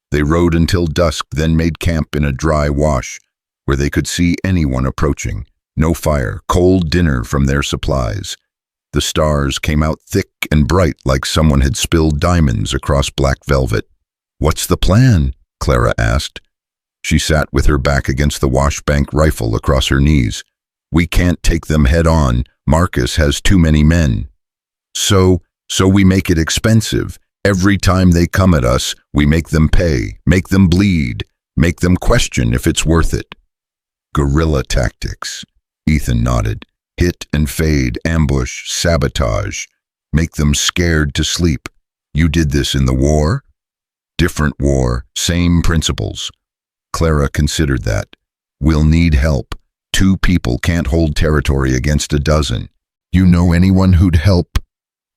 They rode until dusk, then made camp in a dry wash, where they could see anyone approaching. No fire, cold dinner from their supplies. The stars came out thick and bright like someone had spilled diamonds across black velvet. What's the plan? Clara asked. She sat with her back against the washbank rifle across her knees. We can't take them head on. Marcus has too many men. So we make it expensive. Every time they come at us, we make them pay, make them bleed, make them question if it's worth it. Guerrilla tactics. Ethan nodded. Hit and fade, ambush, sabotage. Make them scared to sleep. You did this in the war? Different war, same principles. Clara considered that. We'll need help. 2 people can't hold territory against a dozen. You know anyone who'd help?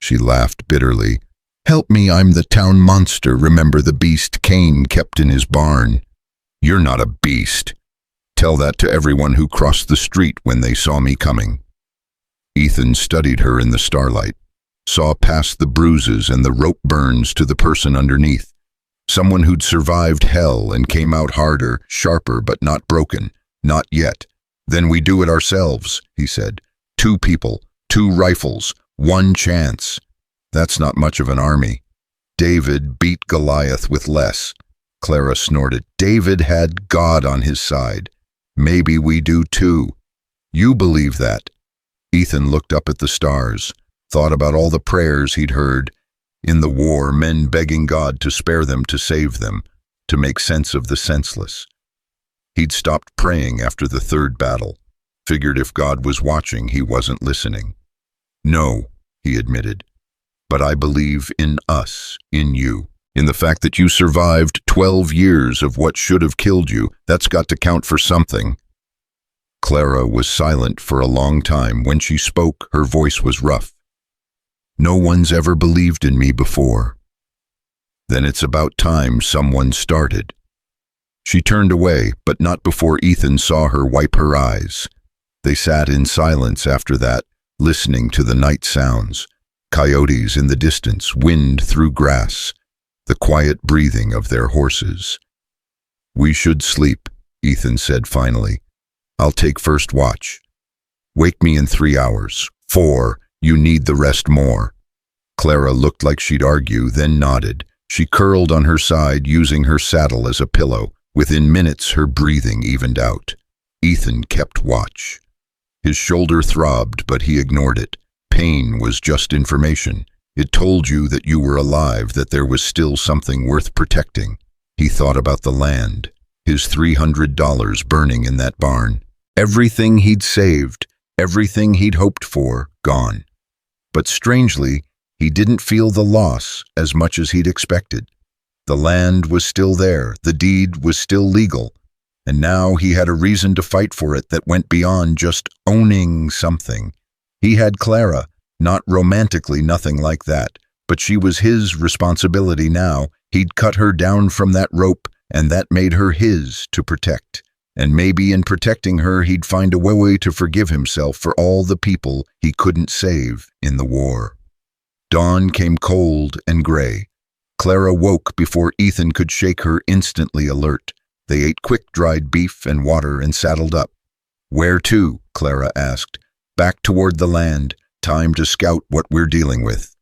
She laughed bitterly. Help me, I'm the town monster. Remember the beast Cain kept in his barn? You're not a beast. Tell that to everyone who crossed the street when they saw me coming. Ethan studied her in the starlight, saw past the bruises and the rope burns to the person underneath. Someone who'd survived hell and came out harder, sharper, but not broken. Not yet. Then we do it ourselves, he said. 2 people, 2 rifles, 1 chance. That's not much of an army. David beat Goliath with less. Clara snorted. David had God on his side. Maybe we do too. You believe that? Ethan looked up at the stars, thought about all the prayers he'd heard. In the war, men begging God to spare them, to save them, to make sense of the senseless. He'd stopped praying after the 3rd battle, figured if God was watching, he wasn't listening. No, he admitted, but I believe in us, in you, in the fact that you survived 12 years of what should have killed you. That's got to count for something. Clara was silent for a long time. When she spoke, her voice was rough. No one's ever believed in me before. Then it's about time someone started. She turned away, but not before Ethan saw her wipe her eyes. They sat in silence after that, listening to the night sounds. Coyotes in the distance, wind through grass, the quiet breathing of their horses. We should sleep, Ethan said finally. I'll take first watch. Wake me in 3 hours. 4. You need the rest more. Clara looked like she'd argue, then nodded. She curled on her side, using her saddle as a pillow. Within minutes, her breathing evened out. Ethan kept watch. His shoulder throbbed, but he ignored it. Pain was just information. It told you that you were alive, that there was still something worth protecting. He thought about the land, his $300 burning in that barn. Everything he'd saved, everything he'd hoped for, gone. But strangely, he didn't feel the loss as much as he'd expected. The land was still there, the deed was still legal, and now he had a reason to fight for it that went beyond just owning something. He had Clara, not romantically, nothing like that, but she was his responsibility now. He'd cut her down from that rope, and that made her his to protect. And maybe in protecting her, he'd find a way to forgive himself for all the people he couldn't save in the war. Dawn came cold and gray. Clara woke before Ethan could shake her, instantly alert. They ate quick dried beef and water and saddled up. Where to? Clara asked. Back toward the land. Time to scout what we're dealing with.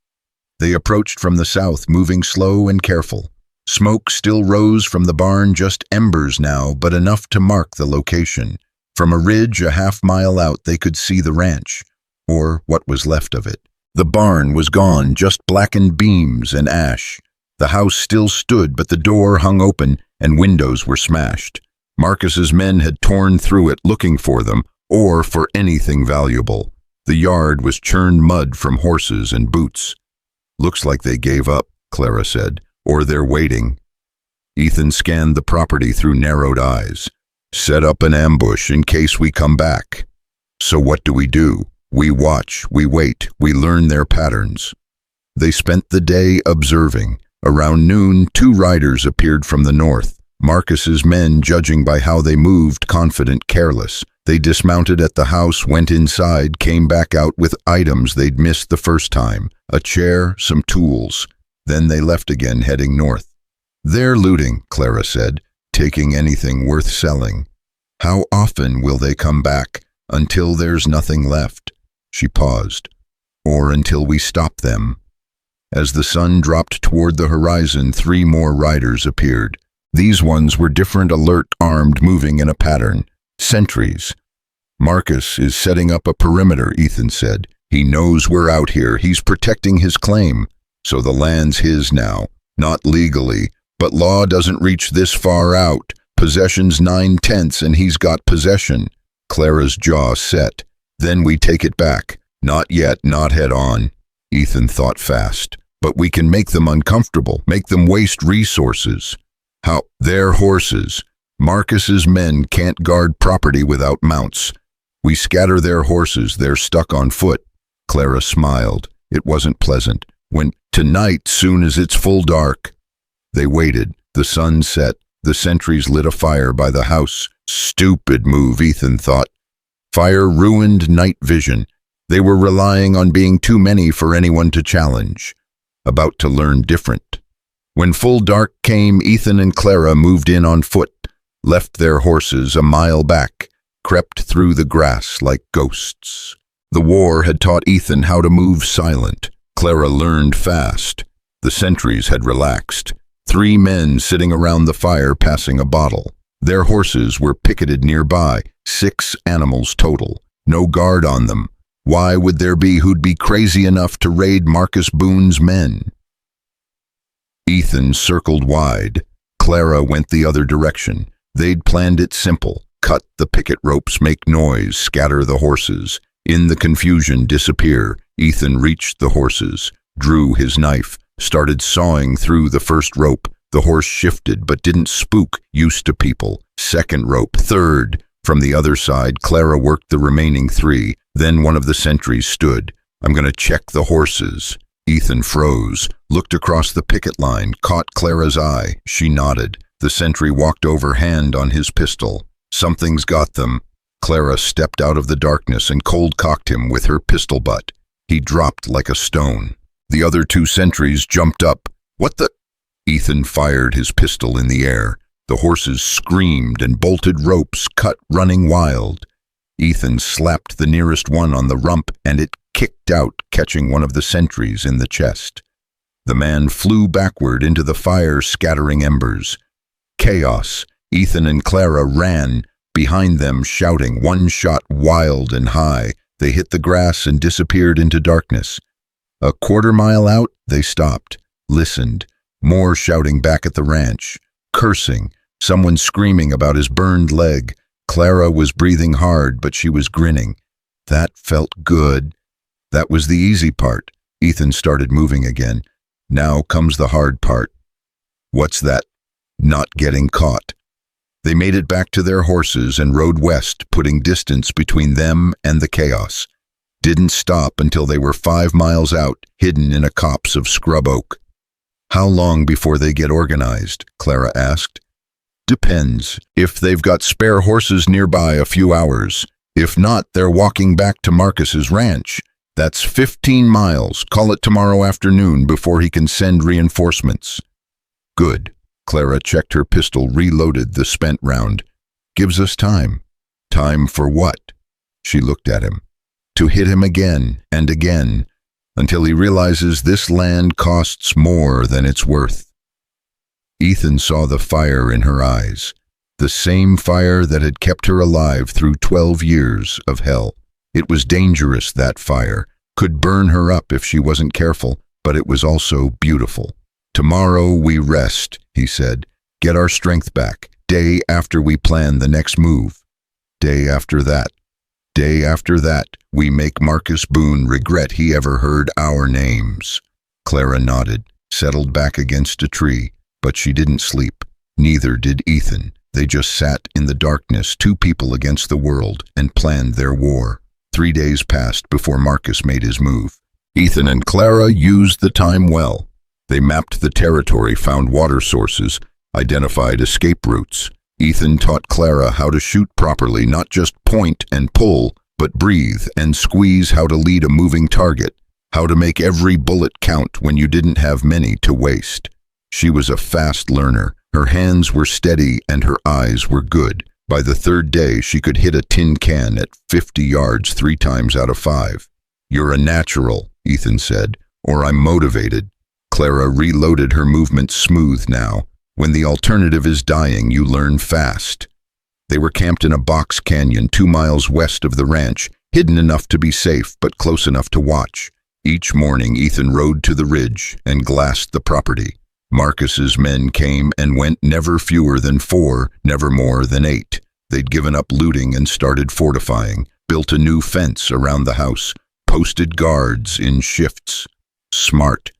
They approached from the south, moving slow and careful. Smoke still rose from the barn, just embers now, but enough to mark the location. From a ridge a half-mile out, they could see the ranch, or what was left of it. The barn was gone, just blackened beams and ash. The house still stood, but the door hung open and windows were smashed. Marcus's men had torn through it looking for them, or for anything valuable. The yard was churned mud from horses and boots. Looks like they gave up, Clara said, or they're waiting. Ethan scanned the property through narrowed eyes. Set up an ambush in case we come back. So what do? We watch, we wait, we learn their patterns. They spent the day observing. Around noon, 2 riders appeared from the north. Marcus's men, judging by how they moved, confident, careless. They dismounted at the house, went inside, came back out with items they'd missed the first time. A chair, some tools. Then they left again, heading north. They're looting, Clara said, taking anything worth selling. How often will they come back? Until there's nothing left. She paused. Or until we stop them. As the sun dropped toward the horizon, 3 more riders appeared. These ones were different, alert, armed, moving in a pattern. Sentries. Marcus is setting up a perimeter, Ethan said. He knows we're out here. He's protecting his claim. So the land's his now. Not legally, but law doesn't reach this far out. Possession's 9/10 and he's got possession. Clara's jaw set. Then we take it back. Not yet, not head on. Ethan thought fast. but we can make them uncomfortable, make them waste resources. How? Their horses. Marcus's men can't guard property without mounts. We scatter their horses, they're stuck on foot. Clara smiled. It wasn't pleasant. When tonight, soon as it's full dark. They waited. The sun set. The sentries lit a fire by the house. Stupid move, Ethan thought. Fire ruined night vision. They were relying on being too many for anyone to challenge. About to learn different. When full dark came, Ethan and Clara moved in on foot, left their horses a mile back, crept through the grass like ghosts. The war had taught Ethan how to move silent. Clara learned fast. The sentries had relaxed. 3 men sitting around the fire passing a bottle. Their horses were picketed nearby, 6 animals total. No guard on them. Why would there be who'd be crazy enough to raid Marcus Boone's men? Ethan circled wide. Clara went the other direction. They'd planned it simple. Cut the picket ropes, make noise, scatter the horses. In the confusion, disappear. Ethan reached the horses, drew his knife, started sawing through the first rope. The horse shifted but didn't spook, used to people. Second rope, third. From the other side, Clara worked the remaining 3. Then one of the sentries stood. I'm going to check the horses. Ethan froze, looked across the picket line, caught Clara's eye. She nodded. The sentry walked over, hand on his pistol. Something's got them. Clara stepped out of the darkness and cold-cocked him with her pistol butt. He dropped like a stone. The other 2 sentries jumped up. What the? Ethan fired his pistol in the air. The horses screamed and bolted ropes, cut running wild. Ethan slapped the nearest one on the rump and it kicked out, catching one of the sentries in the chest. The man flew backward into the fire, scattering embers. Chaos. Ethan and Clara ran, behind them shouting, one shot wild and high. They hit the grass and disappeared into darkness. A quarter-mile out, they stopped, listened. More shouting back at the ranch, cursing, someone screaming about his burned leg. Clara was breathing hard, but she was grinning. That felt good. That was the easy part. Ethan started moving again. Now comes the hard part. What's that? Not getting caught. They made it back to their horses and rode west, putting distance between them and the chaos. Didn't stop until they were 5 miles out, hidden in a copse of scrub oak. How long before they get organized? Clara asked. Depends. If they've got spare horses nearby, a few hours. If not, they're walking back to Marcus's ranch. That's 15 miles. Call it tomorrow afternoon before he can send reinforcements. Good. Clara checked her pistol, reloaded the spent round. Gives us time. Time for what? She looked at him. To hit him again and again, until he realizes this land costs more than it's worth. Ethan saw the fire in her eyes, the same fire that had kept her alive through 12 years of hell. It was dangerous, that fire, could burn her up if she wasn't careful, but it was also beautiful. Tomorrow we rest, he said, get our strength back, day after we plan the next move. Day after that, we make Marcus Boone regret he ever heard our names. Clara nodded, settled back against a tree, but she didn't sleep. Neither did Ethan. They just sat in the darkness, 2 people against the world, and planned their war. 3 days passed before Marcus made his move. Ethan and Clara used the time well. They mapped the territory, found water sources, identified escape routes. Ethan taught Clara how to shoot properly, not just point and pull, but breathe and squeeze, how to lead a moving target, how to make every bullet count when you didn't have many to waste. She was a fast learner. Her hands were steady and her eyes were good. By the 3rd day, she could hit a tin can at 50 yards 3 times out of 5. You're a natural, Ethan said, or I'm motivated. Clara reloaded, her movements smooth now. When the alternative is dying, you learn fast. They were camped in a box canyon 2 miles west of the ranch, hidden enough to be safe but close enough to watch. Each morning, Ethan rode to the ridge and glassed the property. Marcus's men came and went, never fewer than 4, never more than 8. They'd given up looting and started fortifying, built a new fence around the house, posted guards in shifts. Smart.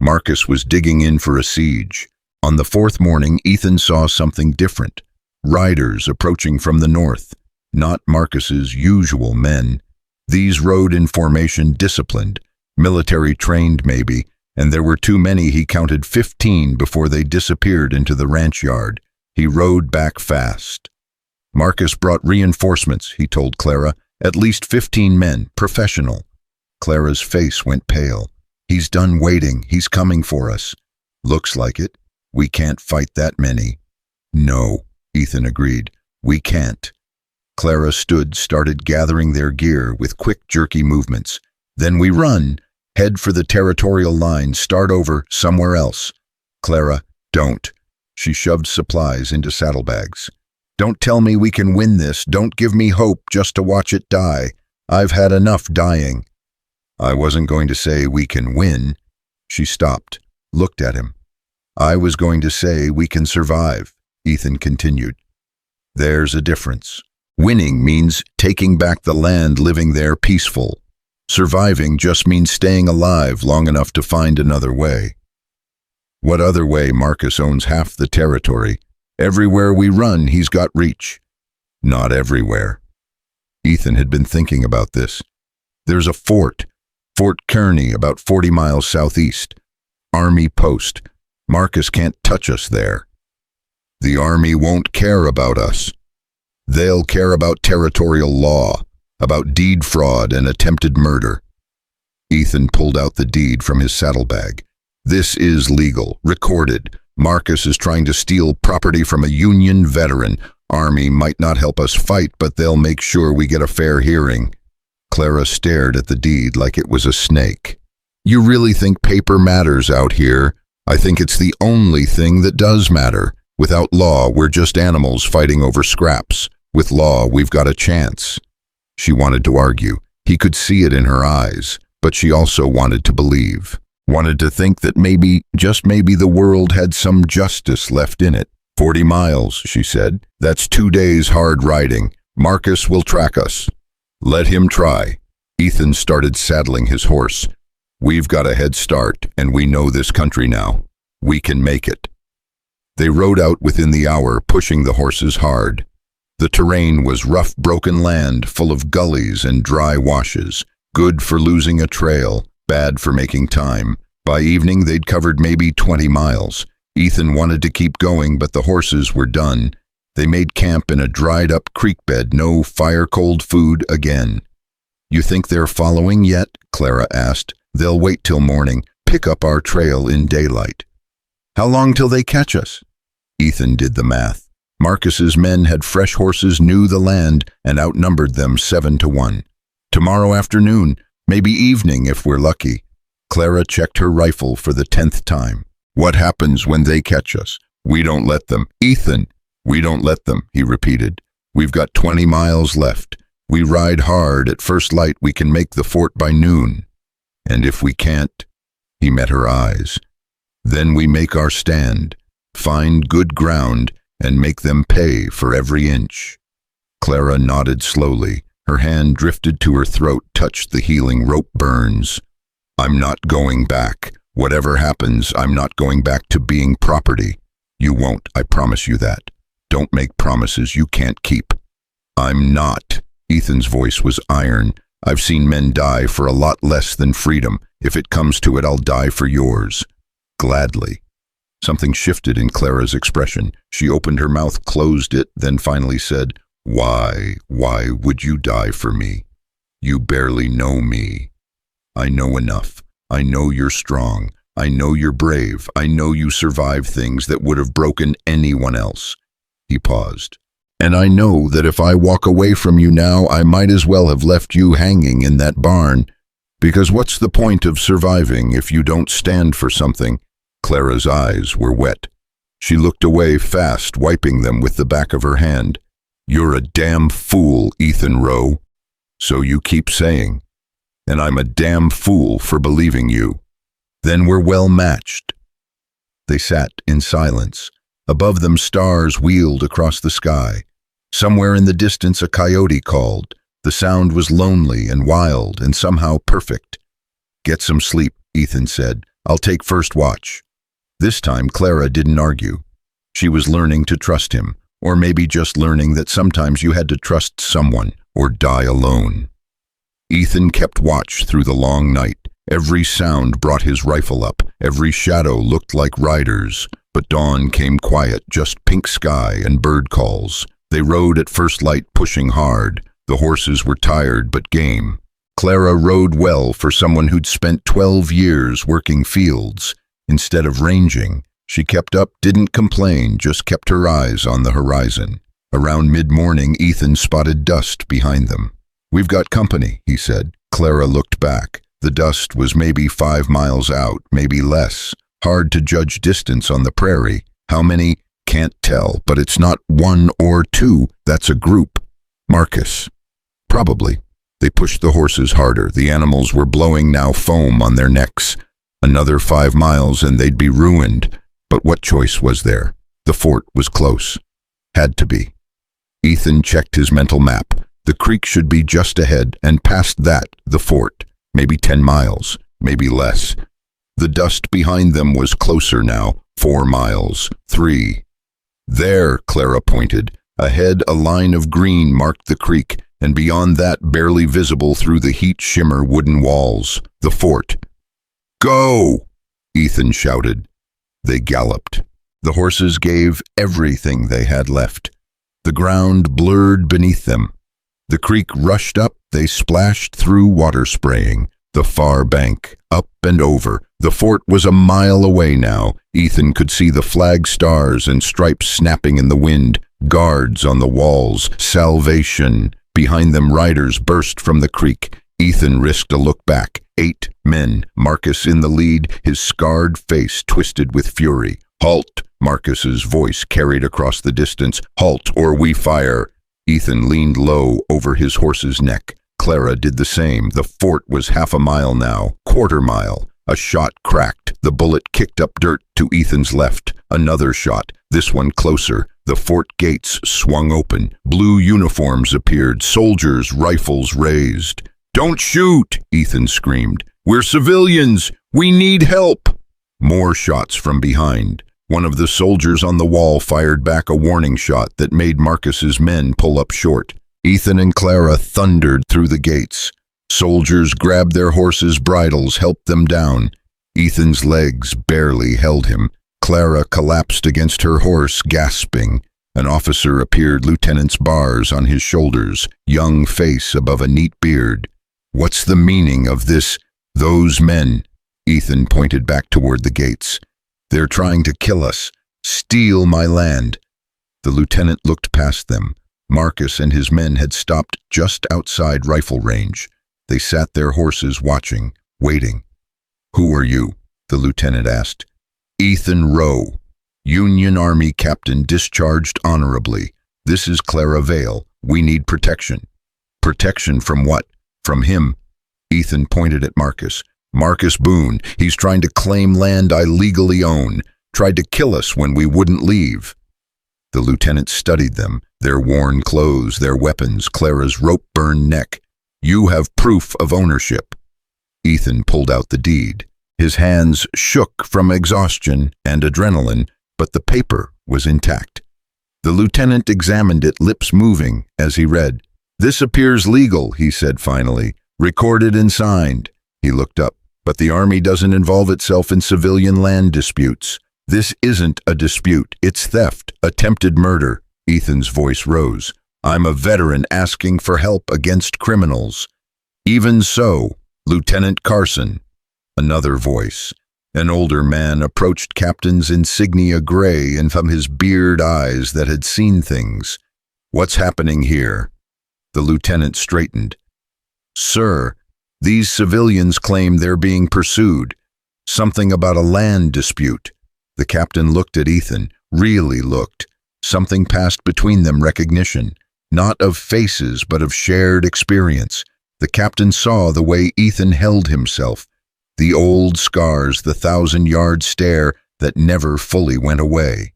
Marcus was digging in for a siege. On the fourth morning, Ethan saw something different. Riders approaching from the north, not Marcus's usual men. These rode in formation, disciplined, military trained maybe, and there were too many. He counted 15 before they disappeared into the ranch yard. He rode back fast. Marcus brought reinforcements, he told Clara. At least 15 men, professional. Clara's face went pale. He's done waiting. He's coming for us. Looks like it. We can't fight that many. No, Ethan agreed. We can't. Clara started gathering their gear with quick, jerky movements. Then we run. Head for the territorial line. Start over somewhere else. Clara, don't. She shoved supplies into saddlebags. Don't tell me we can win this. Don't give me hope just to watch it die. I've had enough dying. I wasn't going to say we can win. She stopped, looked at him. I was going to say we can survive, Ethan continued. There's a difference. Winning means taking back the land, living there peaceful. Surviving just means staying alive long enough to find another way. What other way? Marcus owns half the territory. Everywhere we run, he's got reach. Not everywhere. Ethan had been thinking about this. There's a fort, Fort Kearney, about 40 miles southeast. Army post. Marcus can't touch us there. The army won't care about us. They'll care about territorial law, about deed fraud and attempted murder. Ethan pulled out the deed from his saddlebag. This is legal, recorded. Marcus is trying to steal property from a Union veteran. Army might not help us fight, but they'll make sure we get a fair hearing. Clara stared at the deed like it was a snake. You really think paper matters out here? I think it's the only thing that does matter. Without law, we're just animals fighting over scraps. With law, we've got a chance. She wanted to argue. He could see it in her eyes, but she also wanted to believe. Wanted to think that maybe, just maybe, the world had some justice left in it. 40 miles, she said. That's 2 days hard riding. Marcus will track us. Let him try. Ethan started saddling his horse. We've got a head start, and we know this country now. We can make it. They rode out within the hour, pushing the horses hard. The terrain was rough, broken land, full of gullies and dry washes. Good for losing a trail, bad for making time. By evening, they'd covered maybe 20 miles. Ethan wanted to keep going, but the horses were done. They made camp in a dried-up creek bed, no fire-cold food again. You think they're following yet? Clara asked. They'll wait till morning, pick up our trail in daylight. How long till they catch us? Ethan did the math. Marcus's men had fresh horses, knew the land, and outnumbered them 7-1. Tomorrow afternoon, maybe evening if we're lucky. Clara checked her rifle for the 10th time. What happens when they catch us? We don't let them. Ethan, we don't let them, he repeated. We've got 20 miles left. We ride hard. At first light, we can make the fort by noon. And if we can't, he met her eyes. Then we make our stand, find good ground, and make them pay for every inch. Clara nodded slowly. Her hand drifted to her throat, touched the healing rope burns. I'm not going back. Whatever happens, I'm not going back to being property. You won't, I promise you that. Don't make promises you can't keep. I'm not. Ethan's voice was iron. I've seen men die for a lot less than freedom. If it comes to it, I'll die for yours. Gladly. Something shifted in Clara's expression. She opened her mouth, closed it, then finally said, Why would you die for me? You barely know me. I know enough. I know you're strong. I know you're brave. I know you survived things that would have broken anyone else. He paused. And I know that if I walk away from you now, I might as well have left you hanging in that barn. Because what's the point of surviving if you don't stand for something? Clara's eyes were wet. She looked away fast, wiping them with the back of her hand. You're a damn fool, Ethan Rowe. So you keep saying. And I'm a damn fool for believing you. Then we're well matched. They sat in silence. Above them, stars wheeled across the sky. Somewhere in the distance, a coyote called. The sound was lonely and wild and somehow perfect. Get some sleep, Ethan said. I'll take first watch." This time Clara didn't argue. She was learning to trust him, or maybe just learning that sometimes you had to trust someone or die alone. Ethan kept watch through the long night. Every sound brought his rifle up. Every shadow looked like riders. But dawn came quiet, just pink sky and bird calls. They rode at first light, pushing hard. The horses were tired but game. Clara rode well for someone who'd spent 12 years working fields. Instead of ranging, she kept up, didn't complain, just kept her eyes on the horizon. Around mid-morning, Ethan spotted dust behind them. "We've got company," he said. Clara looked back. The dust was maybe 5 miles out, maybe less. Hard to judge distance on the prairie. How many? Can't tell, but it's not 1 or 2. That's a group. Marcus. Probably. They pushed the horses harder. The animals were blowing now, foam on their necks. Another 5 miles and they'd be ruined. But what choice was there? The fort was close. Had to be. Ethan checked his mental map. The creek should be just ahead, and past that, the fort. Maybe 10 miles, maybe less. The dust behind them was closer now, 4 miles, 3. There, Clara pointed. Ahead, a line of green marked the creek, and beyond that, barely visible through the heat shimmer wooden walls, the fort. "Go!" Ethan shouted. They galloped. The horses gave everything they had left. The ground blurred beneath them. The creek rushed up, they splashed through, water spraying. The far bank, up and over. The fort was a mile away now. Ethan could see the flag stars and stripes snapping in the wind. Guards on the walls. Salvation. Behind them, riders burst from the creek. Ethan risked a look back. 8 men. Marcus in the lead, his scarred face twisted with fury. "Halt!" Marcus's voice carried across the distance. "Halt, or we fire!" Ethan leaned low over his horse's neck. Clara did the same. The fort was half a mile now, quarter mile. A shot cracked. The bullet kicked up dirt to Ethan's left. Another shot, this one closer. The fort gates swung open. Blue uniforms appeared, soldiers, rifles raised. "Don't shoot!" Ethan screamed. "We're civilians! We need help!" More shots from behind. One of the soldiers on the wall fired back a warning shot that made Marcus's men pull up short. Ethan and Clara thundered through the gates. Soldiers grabbed their horses' bridles, helped them down. Ethan's legs barely held him. Clara collapsed against her horse, gasping. An officer appeared, Lieutenant's bars on his shoulders, young face above a neat beard. "What's the meaning of this? Those men?" Ethan pointed back toward the gates. "They're trying to kill us, steal my land." The lieutenant looked past them. Marcus and his men had stopped just outside rifle range. They sat their horses watching, waiting. "Who are you?" the lieutenant asked. "Ethan Rowe, Union Army captain discharged honorably. This is Clara Vale. We need protection." "Protection from what?" "From him." Ethan pointed at Marcus. "Marcus Boone. He's trying to claim land I legally own. Tried to kill us when we wouldn't leave." The lieutenant studied them, their worn clothes, their weapons, Clara's rope-burned neck. "You have proof of ownership." Ethan pulled out the deed. His hands shook from exhaustion and adrenaline, but the paper was intact. The lieutenant examined it, lips moving, as he read. "This appears legal," he said finally. "Recorded and signed." He looked up. "But the Army doesn't involve itself in civilian land disputes. This isn't a dispute. It's theft, attempted murder." Ethan's voice rose. "I'm a veteran asking for help against criminals." "Even so, Lieutenant Carson." Another voice. An older man approached Captain's insignia gray and from his beard eyes that had seen things. "What's happening here?" The lieutenant straightened. "Sir, these civilians claim they're being pursued. Something about a land dispute." The captain looked at Ethan, really looked. Something passed between them, recognition. Not of faces, but of shared experience. The captain saw the way Ethan held himself. The old scars, the 1,000-yard stare that never fully went away.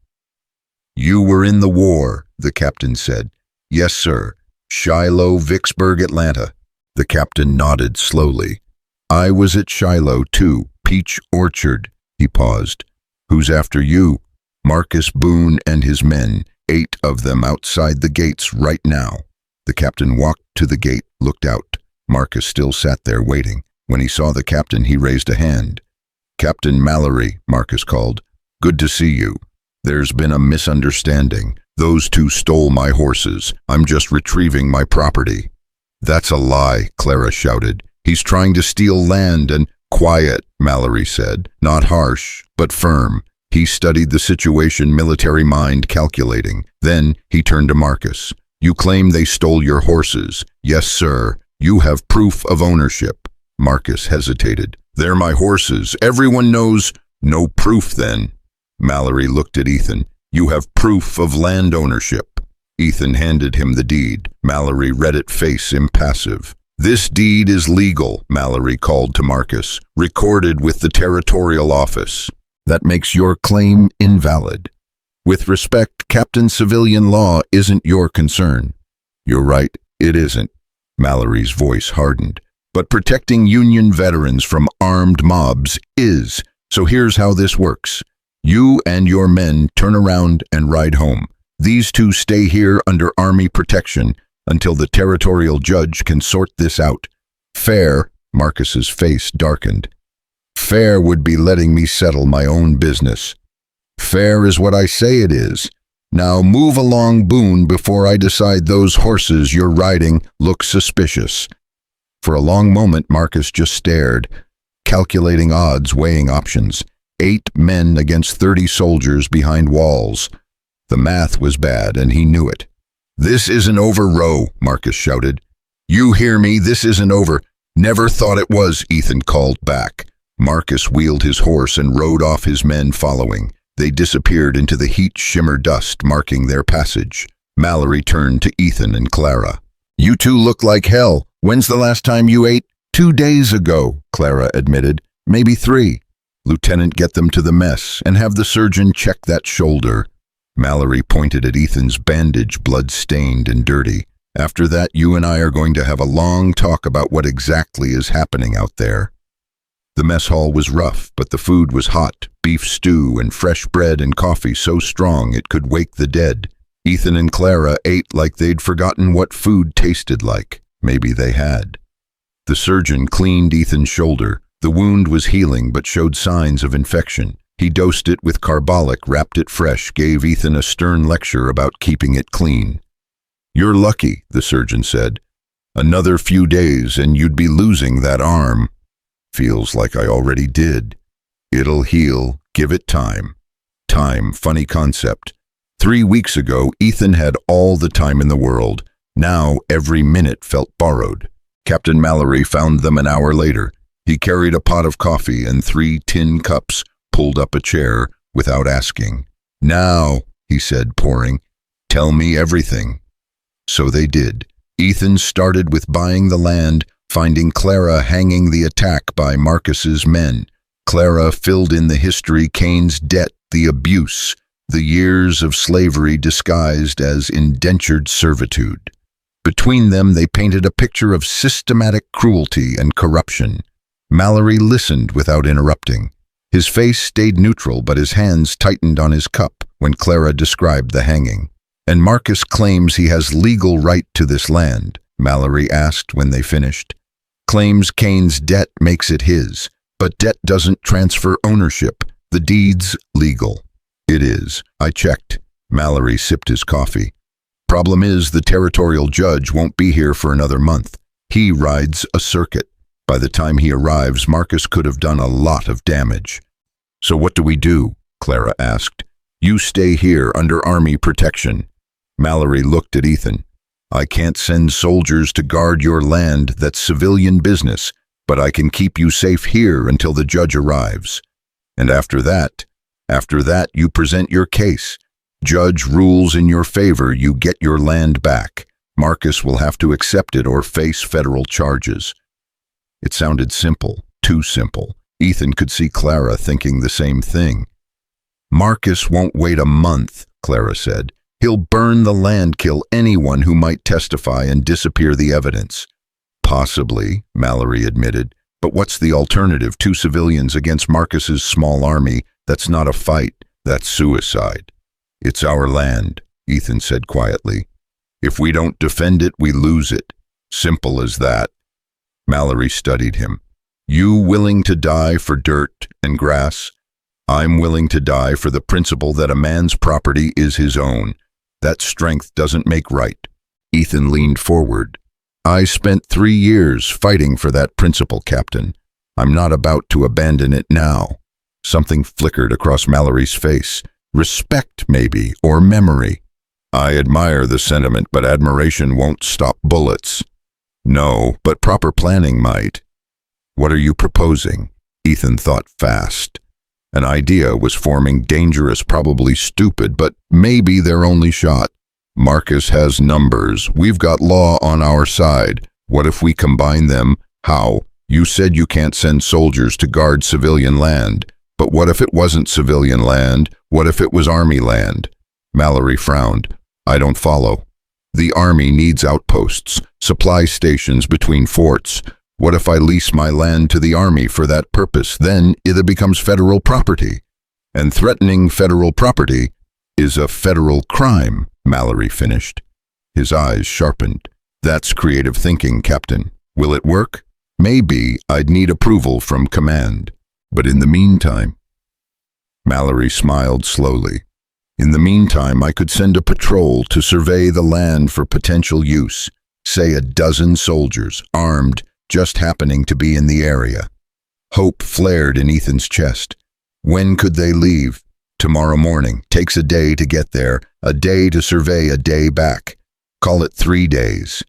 "You were in the war," the captain said. "Yes, sir. Shiloh, Vicksburg, Atlanta." The captain nodded slowly. "I was at Shiloh, too." peach orchard. He paused. Who's after you? Marcus Boone and his men, 8 of them outside the gates right now. The captain walked to the gate, looked out. Marcus still sat there waiting. When he saw the captain, he raised a hand. Captain Mallory, Marcus called. Good to see you. There's been a misunderstanding. Those 2 stole my horses. I'm just retrieving my property. That's a lie, Clara shouted. He's trying to steal land and— Quiet, Mallory said. Not harsh, but firm. He studied the situation, military mind calculating. Then he turned to Marcus. You claim they stole your horses. Yes, sir. You have proof of ownership. Marcus hesitated. They're my horses. Everyone knows. No proof then. Mallory looked at Ethan. You have proof of land ownership. Ethan handed him the deed. Mallory read it, face impassive. This deed is legal, Mallory called to Marcus, recorded with the territorial office. That makes your claim invalid. With respect, Captain, civilian law isn't your concern. You're right, it isn't. Mallory's voice hardened. But protecting Union veterans from armed mobs is. So here's how this works. You and your men turn around and ride home. These 2 stay here under Army protection until the territorial judge can sort this out. Fair, Marcus's face darkened. Fair would be letting me settle my own business. Fair is what I say it is. Now move along, Boone, before I decide those horses you're riding look suspicious. For a long moment, Marcus just stared, calculating odds, weighing options. 8 men against 30 soldiers behind walls. The math was bad, and he knew it. This isn't over, Rowe, Marcus shouted. You hear me? This isn't over. Never thought it was, Ethan called back. Marcus wheeled his horse and rode off, his men following. They disappeared into the heat shimmer dust, marking their passage. Mallory turned to Ethan and Clara. You 2 look like hell. When's the last time you ate? 2 days ago, Clara admitted. Maybe 3. Lieutenant, get them to the mess and have the surgeon check that shoulder. Mallory pointed at Ethan's bandage, blood-stained and dirty. After that, you and I are going to have a long talk about what exactly is happening out there. The mess hall was rough, but the food was hot. Beef stew and fresh bread and coffee so strong it could wake the dead. Ethan and Clara ate like they'd forgotten what food tasted like. Maybe they had. The surgeon cleaned Ethan's shoulder. The wound was healing but showed signs of infection. He dosed it with carbolic, wrapped it fresh, gave Ethan a stern lecture about keeping it clean. You're lucky, the surgeon said. Another few days and you'd be losing that arm. Feels like I already did. It'll heal. Give it time. Time, funny concept. 3 weeks ago, Ethan had all the time in the world. Now, every minute felt borrowed. Captain Mallory found them an hour later. He carried a pot of coffee and 3 tin cups, pulled up a chair without asking. Now, he said, pouring, tell me everything. So they did. Ethan started with buying the land, finding Clara hanging the attack by Marcus's men. Clara filled in the history, Cain's debt, the abuse, the years of slavery disguised as indentured servitude. Between them, they painted a picture of systematic cruelty and corruption. Mallory listened without interrupting. His face stayed neutral, but his hands tightened on his cup when Clara described the hanging. And Marcus claims he has legal right to this land, Mallory asked when they finished. Claims Cain's debt makes it his, but debt doesn't transfer ownership. The deed's legal. It is. I checked. Mallory sipped his coffee. Problem is, the territorial judge won't be here for another month. He rides a circuit. By the time he arrives, Marcus could have done a lot of damage. So what do we do? Clara asked. You stay here under Army protection. Mallory looked at Ethan. I can't send soldiers to guard your land. That's civilian business, but I can keep you safe here until the judge arrives. And after that you present your case. Judge rules in your favor, you get your land back. Marcus will have to accept it or face federal charges. It sounded simple, too simple. Ethan could see Clara thinking the same thing. Marcus won't wait a month, Clara said. He'll burn the land, kill anyone who might testify, and disappear the evidence. Possibly, Mallory admitted, But what's the alternative? 2 civilians against Marcus's small army. That's not a fight. That's suicide. It's our land, Ethan said quietly. If we don't defend it, we lose it. Simple as that. Mallory studied him. You willing to die for dirt and grass? I'm willing to die for the principle that a man's property is his own. That strength doesn't make right. Ethan leaned forward. I spent 3 years fighting for that principle, Captain. I'm not about to abandon it now. Something flickered across Mallory's face. Respect, maybe, or memory. I admire the sentiment, but admiration won't stop bullets. No, but proper planning might. What are you proposing? Ethan thought fast. An idea was forming, dangerous, probably stupid, but maybe their only shot. Marcus has numbers. We've got law on our side. What if we combine them? How? You said you can't send soldiers to guard civilian land. But what if it wasn't civilian land? What if it was army land? Mallory frowned. I don't follow. The army needs outposts, supply stations between forts. What if I lease my land to the army for that purpose? Then it becomes federal property. And threatening federal property is a federal crime, Mallory finished. His eyes sharpened. That's creative thinking, Captain. Will it work? Maybe. I'd need approval from command. But in the meantime... Mallory smiled slowly. In the meantime, I could send a patrol to survey the land for potential use. Say a dozen soldiers, armed, just happening to be in the area. Hope flared in Ethan's chest. When could they leave? Tomorrow morning. Takes a day to get there, a day to survey, a day back. Call it 3 days.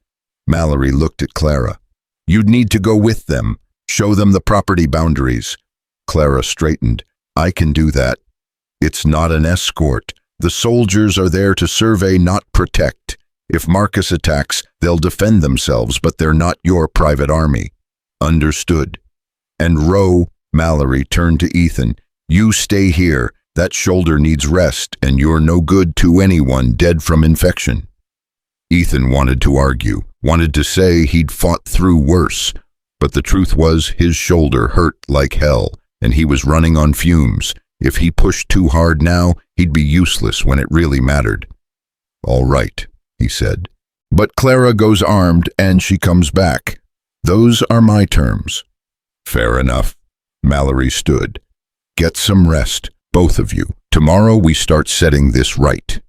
Mallory looked at Clara. You'd need to go with them. Show them the property boundaries. Clara straightened. I can do that. It's not an escort. The soldiers are there to survey, not protect. If Marcus attacks, they'll defend themselves, but they're not your private army. Understood. And Rowe, Mallory turned to Ethan. You stay here. That shoulder needs rest, and you're no good to anyone dead from infection. Ethan wanted to argue, wanted to say he'd fought through worse, but the truth was his shoulder hurt like hell, and he was running on fumes. If he pushed too hard now, he'd be useless when it really mattered. All right, he said. But Clara goes armed and she comes back. Those are my terms. Fair enough. Mallory stood. Get some rest, both of you. Tomorrow we start setting this right.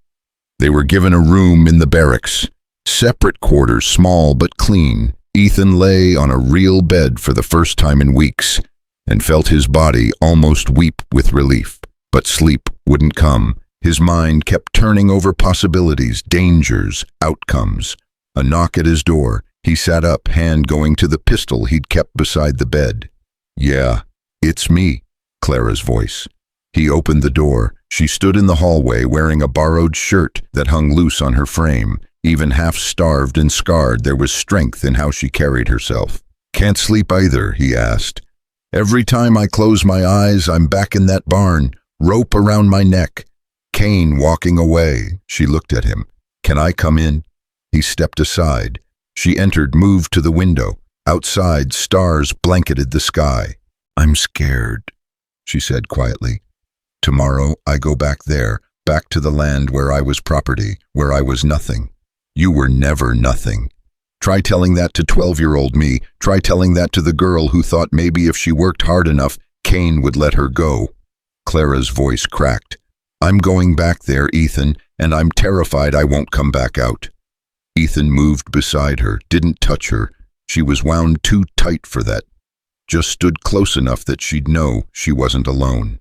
They were given a room in the barracks. Separate quarters, small but clean. Ethan lay on a real bed for the first time in weeks, and felt his body almost weep with relief. But sleep wouldn't come. His mind kept turning over possibilities, dangers, outcomes. A knock at his door. He sat up, hand going to the pistol he'd kept beside the bed. Yeah, it's me, Clara's voice. He opened the door. She stood in the hallway wearing a borrowed shirt that hung loose on her frame. Even half-starved and scarred, there was strength in how she carried herself. Can't sleep either, he asked. Every time I close my eyes, I'm back in that barn, rope around my neck. Kane walking away. She looked at him. Can I come in? He stepped aside. She entered, moved to the window. Outside, stars blanketed the sky. I'm scared, she said quietly. Tomorrow, I go back there, back to the land where I was property, where I was nothing. You were never nothing. Try telling that to 12-year-old me. Try telling that to the girl who thought maybe if she worked hard enough, Kane would let her go. Clara's voice cracked. I'm going back there, Ethan, and I'm terrified I won't come back out. Ethan moved beside her, didn't touch her. She was wound too tight for that. Just stood close enough that she'd know she wasn't alone.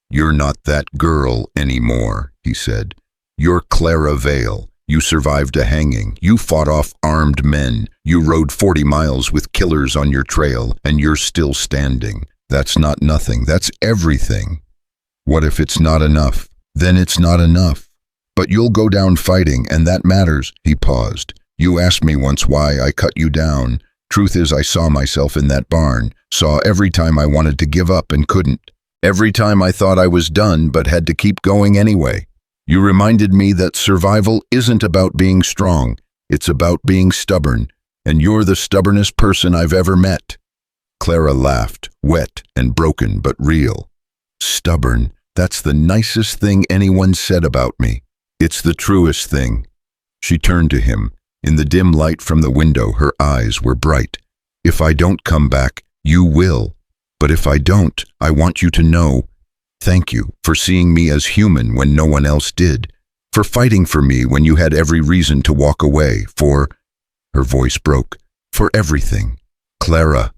You're not that girl anymore, he said. You're Clara Vale. You survived a hanging. You fought off armed men. You rode 40 miles with killers on your trail, and you're still standing. That's not nothing. That's everything. What if it's not enough? Then it's not enough. But you'll go down fighting, and that matters. He paused. You asked me once why I cut you down. Truth is, I saw myself in that barn. Saw every time I wanted to give up and couldn't. Every time I thought I was done, but had to keep going anyway. You reminded me that survival isn't about being strong. It's about being stubborn. And you're the stubbornest person I've ever met. Clara laughed, wet and broken but real. Stubborn, that's the nicest thing anyone said about me. It's the truest thing. She turned to him. In the dim light from the window, her eyes were bright. If I don't come back, you will. But if I don't, I want you to know, thank you for seeing me as human when no one else did, for fighting for me when you had every reason to walk away, for, her voice broke, for everything. Clara.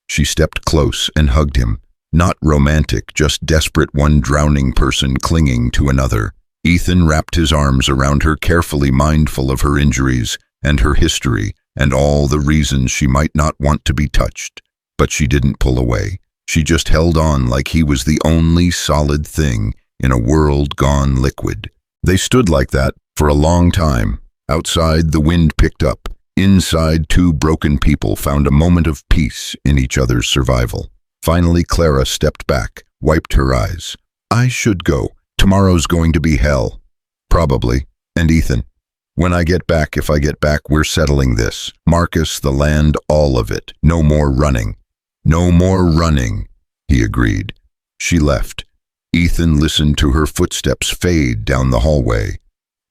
She stepped close and hugged him. Not romantic, just desperate, one drowning person clinging to another. Ethan wrapped his arms around her, carefully mindful of her injuries and her history and all the reasons she might not want to be touched. But she didn't pull away. She just held on like he was the only solid thing in a world gone liquid. They stood like that for a long time. Outside, the wind picked up. Inside, two broken people found a moment of peace in each other's survival. Finally, Clara stepped back, wiped her eyes. I should go. Tomorrow's going to be hell. Probably. And Ethan. When I get back, if I get back, we're settling this. Marcus, the land, all of it. No more running. No more running, he agreed. She left. Ethan listened to her footsteps fade down the hallway.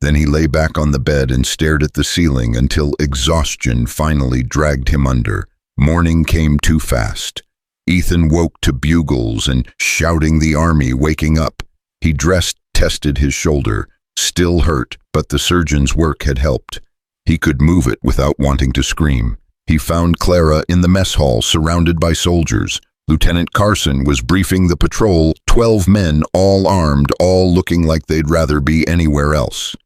Then he lay back on the bed and stared at the ceiling until exhaustion finally dragged him under. Morning came too fast. Ethan woke to bugles and shouting, the army waking up. He dressed, tested his shoulder. Still hurt, but the surgeon's work had helped. He could move it without wanting to scream. He found Clara in the mess hall, surrounded by soldiers. Lieutenant Carson was briefing the patrol, 12 men, all armed, all looking like they'd rather be anywhere else.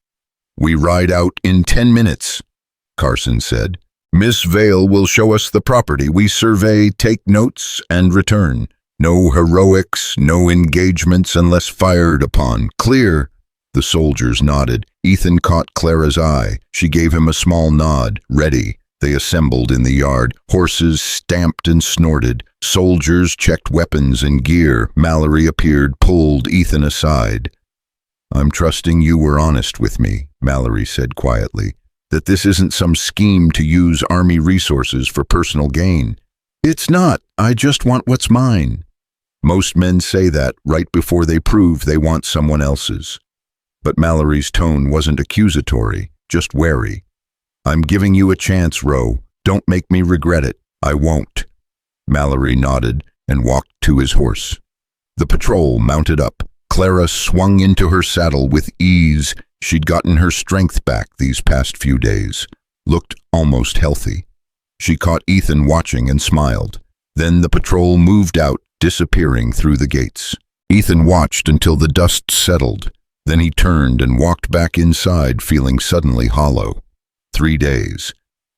We ride out in 10 minutes, Carson said. Miss Vale will show us the property. We survey, take notes, and return. No heroics, no engagements unless fired upon. Clear. The soldiers nodded. Ethan caught Clara's eye. She gave him a small nod. Ready. They assembled in the yard. Horses stamped and snorted. Soldiers checked weapons and gear. Mallory appeared, pulled Ethan aside. I'm trusting you were honest with me, Mallory said quietly, that this isn't some scheme to use army resources for personal gain. It's not. I just want what's mine. Most men say that right before they prove they want someone else's. But Mallory's tone wasn't accusatory, just wary. I'm giving you a chance, Rowe. Don't make me regret it. I won't. Mallory nodded and walked to his horse. The patrol mounted up. Clara swung into her saddle with ease. She'd gotten her strength back these past few days. Looked almost healthy. She caught Ethan watching and smiled. Then the patrol moved out, disappearing through the gates. Ethan watched until the dust settled. Then he turned and walked back inside, feeling suddenly hollow. 3 days.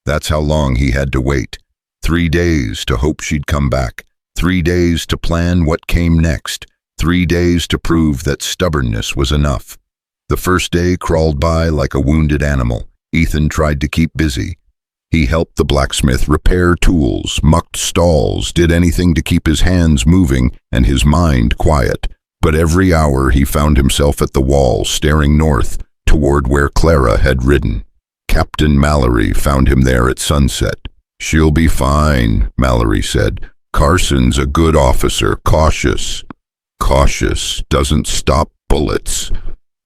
That's how long he had to wait. 3 days to hope she'd come back. 3 days to plan what came next. 3 days to prove that stubbornness was enough. The first day crawled by like a wounded animal. Ethan tried to keep busy. He helped the blacksmith repair tools, mucked stalls, did anything to keep his hands moving and his mind quiet. But every hour he found himself at the wall, staring north, toward where Clara had ridden. Captain Mallory found him there at sunset. She'll be fine, Mallory said. Carson's a good officer, cautious. Cautious doesn't stop bullets.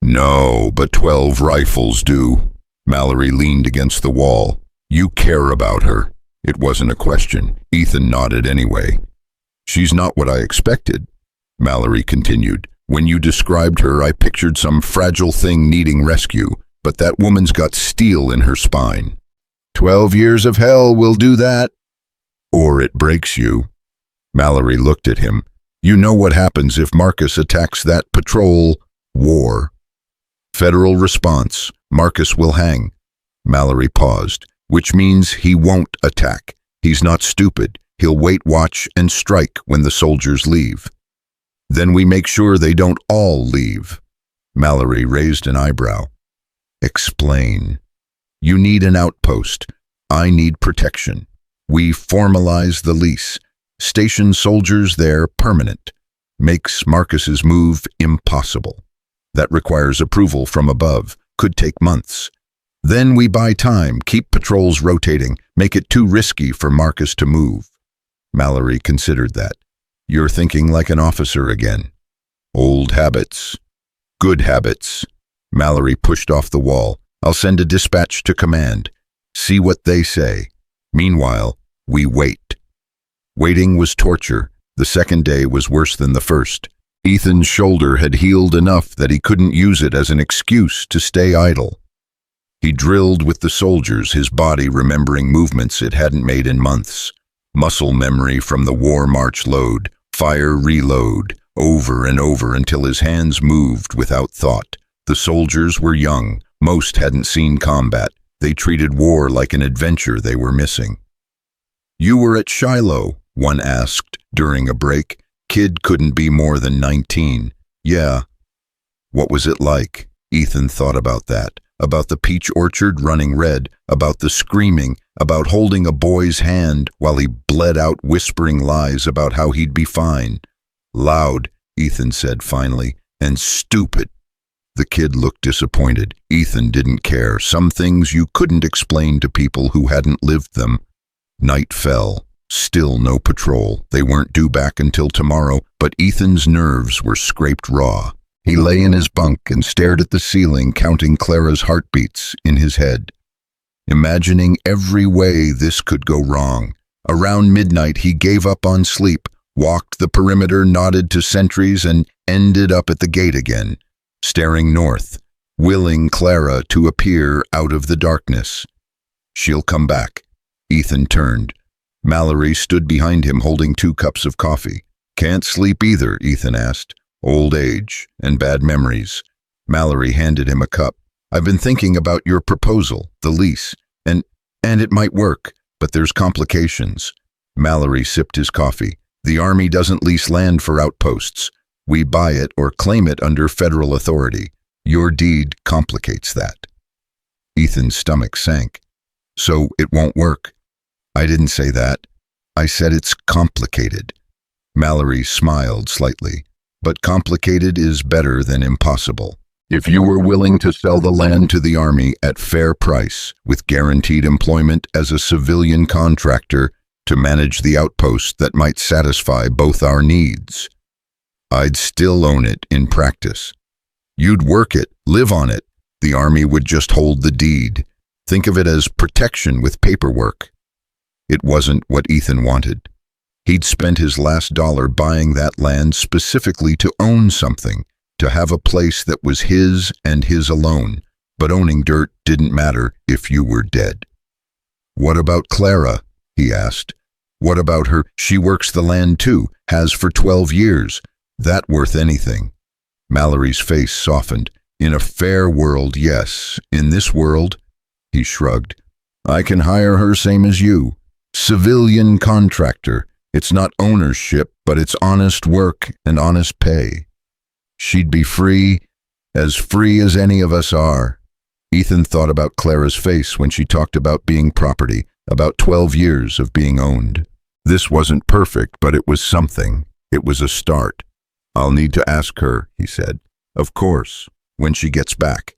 No, but 12 rifles do. Mallory leaned against the wall. You care about her. It wasn't a question. Ethan nodded anyway. She's not what I expected, Mallory continued. When you described her, I pictured some fragile thing needing rescue, but that woman's got steel in her spine. 12 years of hell will do that. Or it breaks you. Mallory looked at him. You know what happens if Marcus attacks that patrol? War. Federal response. Marcus will hang. Mallory paused. Which means he won't attack. He's not stupid. He'll wait, watch, and strike when the soldiers leave. Then we make sure they don't all leave. Mallory raised an eyebrow. Explain. You need an outpost. I need protection. We formalize the lease. Station soldiers there permanent. Makes Marcus's move impossible. That requires approval from above. Could take months. Then we buy time, keep patrols rotating, make it too risky for Marcus to move. Mallory considered that. You're thinking like an officer again. Old habits. Good habits. Mallory pushed off the wall. I'll send a dispatch to command. See what they say. Meanwhile, we wait. Waiting was torture. The second day was worse than the first. Ethan's shoulder had healed enough that he couldn't use it as an excuse to stay idle. He drilled with the soldiers, his body remembering movements it hadn't made in months. Muscle memory from the war march load, fire reload, over and over until his hands moved without thought. The soldiers were young. Most hadn't seen combat. They treated war like an adventure they were missing. You were at Shiloh, one asked during a break. Kid couldn't be more than 19. Yeah. What was it like? Ethan thought about that. About the peach orchard running red, about the screaming, about holding a boy's hand while he bled out whispering lies about how he'd be fine. Loud, Ethan said finally, and stupid. The kid looked disappointed. Ethan didn't care. Some things you couldn't explain to people who hadn't lived them. Night fell. Still no patrol. They weren't due back until tomorrow, but Ethan's nerves were scraped raw. He lay in his bunk and stared at the ceiling, counting Clara's heartbeats in his head, imagining every way this could go wrong. Around midnight, he gave up on sleep, walked the perimeter, nodded to sentries, and ended up at the gate again, staring north, willing Clara to appear out of the darkness. She'll come back. Ethan turned. Mallory stood behind him holding 2 cups of coffee. Can't sleep either, Ethan asked. Old age and bad memories. Mallory handed him a cup. I've been thinking about your proposal, the lease, and it might work, but there's complications. Mallory sipped his coffee. The Army doesn't lease land for outposts. We buy it or claim it under federal authority. Your deed complicates that. Ethan's stomach sank. So it won't work. I didn't say that. I said it's complicated. Mallory smiled slightly. But complicated is better than impossible. If you were willing to sell the land to the Army at fair price, with guaranteed employment as a civilian contractor to manage the outpost that might satisfy both our needs, I'd still own it in practice. You'd work it, live on it. The Army would just hold the deed. Think of it as protection with paperwork. It wasn't what Ethan wanted. He'd spent his last dollar buying that land specifically to own something, to have a place that was his and his alone. But owning dirt didn't matter if you were dead. What about Clara? He asked. What about her? She works the land too, has for 12 years. That worth anything? Mallory's face softened. In a fair world, yes. In this world, he shrugged. I can hire her same as you. Civilian contractor. It's not ownership, but it's honest work and honest pay. She'd be free as any of us are. Ethan thought about Clara's face when she talked about being property, about 12 years of being owned. This wasn't perfect, but it was something. It was a start. I'll need to ask her, he said. Of course, when she gets back.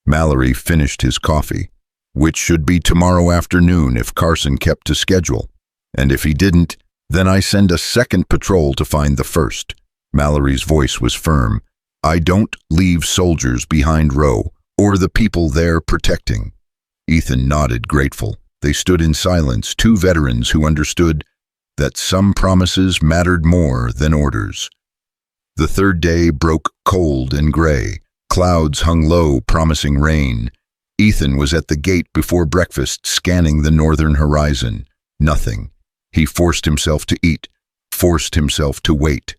Mallory finished his coffee, which should be tomorrow afternoon if Carson kept to schedule. And if he didn't, then I send a second patrol to find the first. Mallory's voice was firm. I don't leave soldiers behind Rowe, or the people they're protecting. Ethan nodded, grateful. They stood in silence, 2 veterans who understood that some promises mattered more than orders. The third day broke cold and gray. Clouds hung low, promising rain. Ethan was at the gate before breakfast, scanning the northern horizon. Nothing. He forced himself to eat, forced himself to wait.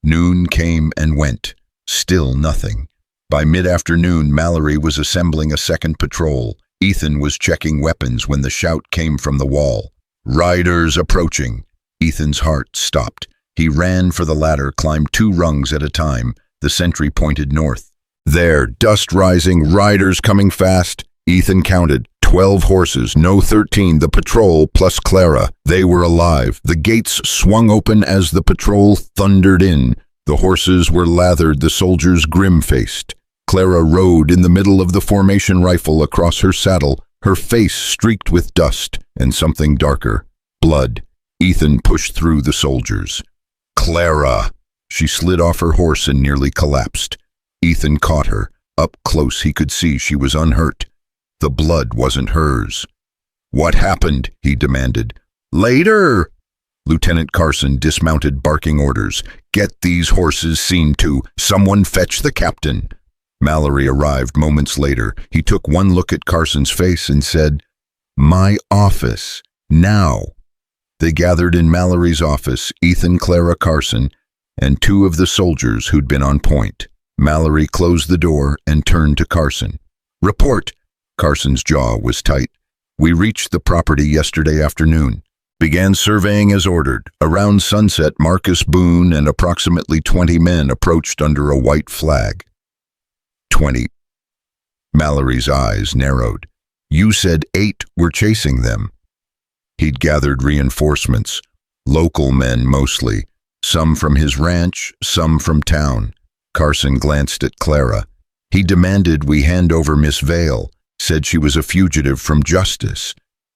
Noon came and went. Still nothing. By mid-afternoon, Mallory was assembling a second patrol. Ethan was checking weapons when the shout came from the wall. Riders approaching. Ethan's heart stopped. He ran for the ladder, climbed 2 rungs at a time. The sentry pointed north. There, dust rising, riders coming fast. Ethan counted. 12 horses, no 13, the patrol plus Clara. They were alive. The gates swung open as the patrol thundered in. The horses were lathered, the soldiers grim-faced. Clara rode in the middle of the formation rifle across her saddle, her face streaked with dust and something darker, blood. Ethan pushed through the soldiers. Clara! She slid off her horse and nearly collapsed. Ethan caught her. Up close he could see she was unhurt. The blood wasn't hers. What happened? He demanded. Later! Lieutenant Carson dismounted, barking orders. Get these horses seen to. Someone fetch the captain. Mallory arrived moments later. He took one look at Carson's face and said, My office. Now. They gathered in Mallory's office, Ethan, Clara, Carson, and two of the soldiers who'd been on point. Mallory closed the door and turned to Carson. Report. Carson's jaw was tight. We reached the property yesterday afternoon. Began surveying as ordered. Around sunset, Marcus Boone and approximately 20 men approached under a white flag. 20. Mallory's eyes narrowed. You said 8 were chasing them. He'd gathered reinforcements, local men mostly, some from his ranch, some from town. Carson glanced at Clara. He demanded we hand over Miss Vale, said she was a fugitive from justice,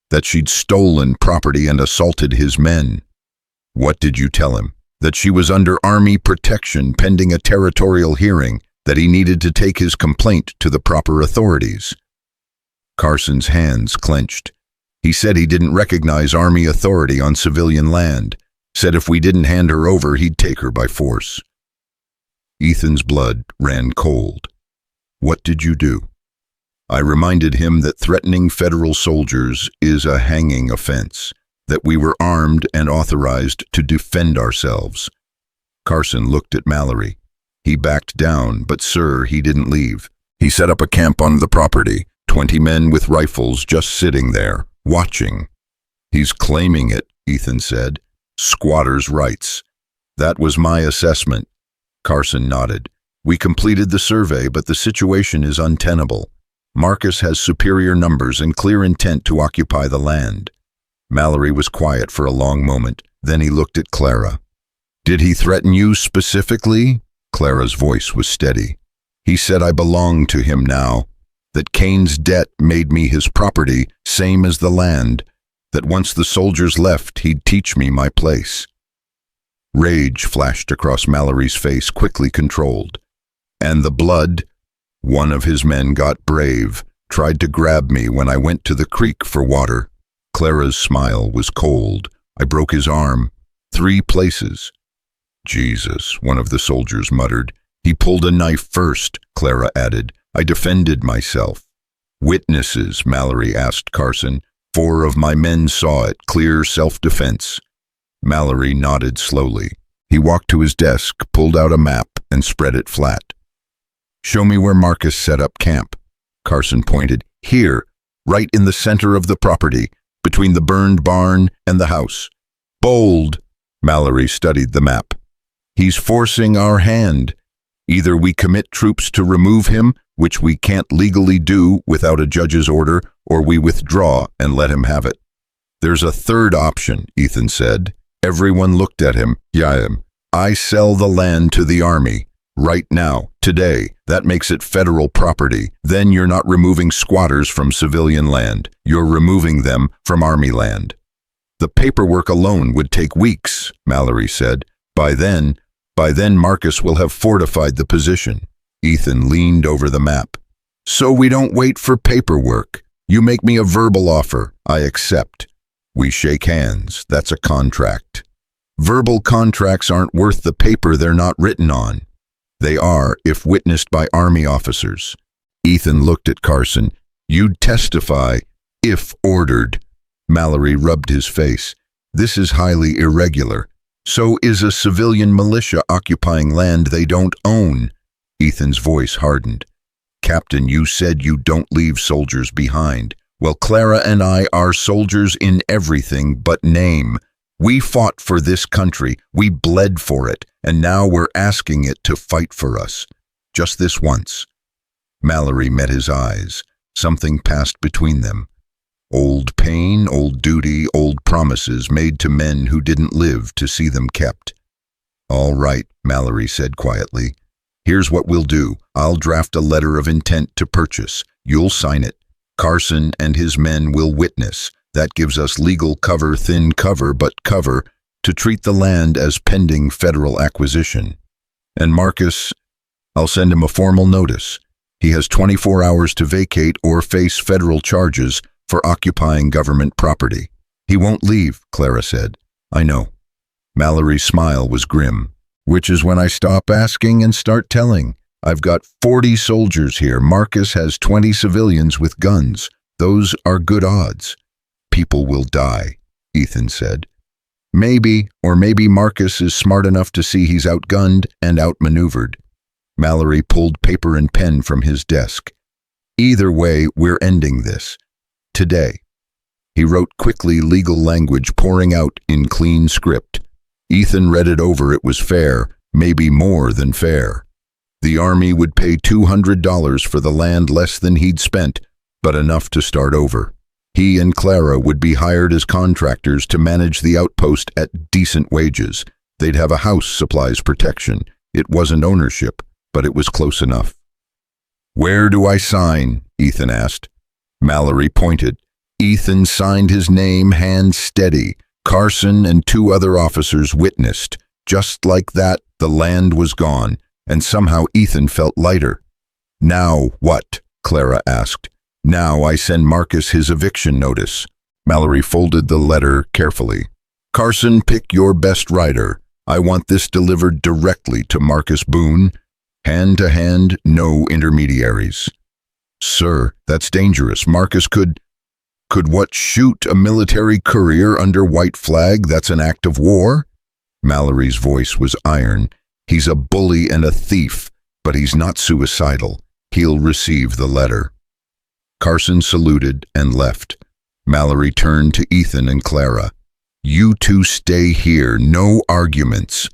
that she'd stolen property and assaulted his men. What did you tell him? That she was under army protection pending a territorial hearing, that he needed to take his complaint to the proper authorities. Carson's hands clenched. He said he didn't recognize army authority on civilian land, said if we didn't hand her over, he'd take her by force. Ethan's blood ran cold. What did you do? I reminded him that threatening federal soldiers is a hanging offense, that we were armed and authorized to defend ourselves. Carson looked at Mallory. He backed down, but sir, he didn't leave. He set up a camp on the property, 20 men with rifles just sitting there, watching. He's claiming it, Ethan said. Squatters' rights. That was my assessment. Carson nodded. We completed the survey, but the situation is untenable. Marcus has superior numbers and clear intent to occupy the land. Mallory was quiet for a long moment. Then he looked at Clara. Did he threaten you specifically? Clara's voice was steady. He said I belong to him now, that Cain's debt made me his property, same as the land, that once the soldiers left, he'd teach me my place. Rage flashed across Mallory's face, quickly controlled. And the blood? One of his men got brave, tried to grab me when I went to the creek for water. Clara's smile was cold. I broke his arm. 3 places. Jesus, one of the soldiers muttered. He pulled a knife first, Clara added. I defended myself. Witnesses, Mallory asked Carson. 4 of my men saw it, clear self-defense. Mallory nodded slowly. He walked to his desk, pulled out a map, and spread it flat. Show me where Marcus set up camp. Carson pointed. Here, right in the center of the property, between the burned barn and the house. Bold. Mallory studied the map. He's forcing our hand. Either we commit troops to remove him, which we can't legally do without a judge's order, or we withdraw and let him have it. There's a third option, Ethan said. Everyone looked at him. I sell the land to the army. Right now, today, that makes it federal property. Then you're not removing squatters from civilian land. You're removing them from army land. The paperwork alone would take weeks, Mallory said. By then Marcus will have fortified the position. Ethan leaned over the map. So we don't wait for paperwork. You make me a verbal offer. I accept. We shake hands. That's a contract. Verbal contracts aren't worth the paper they're not written on. They are, if witnessed by army officers. Ethan looked at Carson. You'd testify, if ordered. Mallory rubbed his face. This is highly irregular. So is a civilian militia occupying land they don't own. Ethan's voice hardened. Captain, you said you don't leave soldiers behind. Well, Clara and I are soldiers in everything but name. We fought for this country, we bled for it, and now we're asking it to fight for us. Just this once. Mallory met his eyes. Something passed between them. Old pain, old duty, old promises made to men who didn't live to see them kept. All right, Mallory said quietly. Here's what we'll do. I'll draft a letter of intent to purchase. You'll sign it. Carson and his men will witness. That gives us legal cover, thin cover, but cover, to treat the land as pending federal acquisition. And Marcus, I'll send him a formal notice. He has 24 hours to vacate or face federal charges for occupying government property. He won't leave, Clara said. I know. Mallory's smile was grim. Which is when I stop asking and start telling. I've got 40 soldiers here. Marcus has 20 civilians with guns. Those are good odds. People will die, Ethan said. Maybe, or maybe Marcus is smart enough to see he's outgunned and outmaneuvered. Mallory pulled paper and pen from his desk. Either way, we're ending this. Today. He wrote quickly, legal language pouring out in clean script. Ethan read it over. It was fair, maybe more than fair. The army would pay $200 for the land, less than he'd spent, but enough to start over. He and Clara would be hired as contractors to manage the outpost at decent wages. They'd have a house, supplies, protection. It wasn't ownership, but it was close enough. Where do I sign? Ethan asked. Mallory pointed. Ethan signed his name, hand steady. Carson and 2 other officers witnessed. Just like that, the land was gone, and somehow Ethan felt lighter. Now what? Clara asked. Now I send Marcus his eviction notice. Mallory folded the letter carefully. Carson, pick your best writer. I want this delivered directly to Marcus Boone. Hand to hand, no intermediaries. Sir, that's dangerous. Marcus could what, shoot a military courier under white flag? That's an act of war? Mallory's voice was iron. He's a bully and a thief, but he's not suicidal. He'll receive the letter. Carson saluted and left. Mallory turned to Ethan and Clara. You two stay here, no arguments.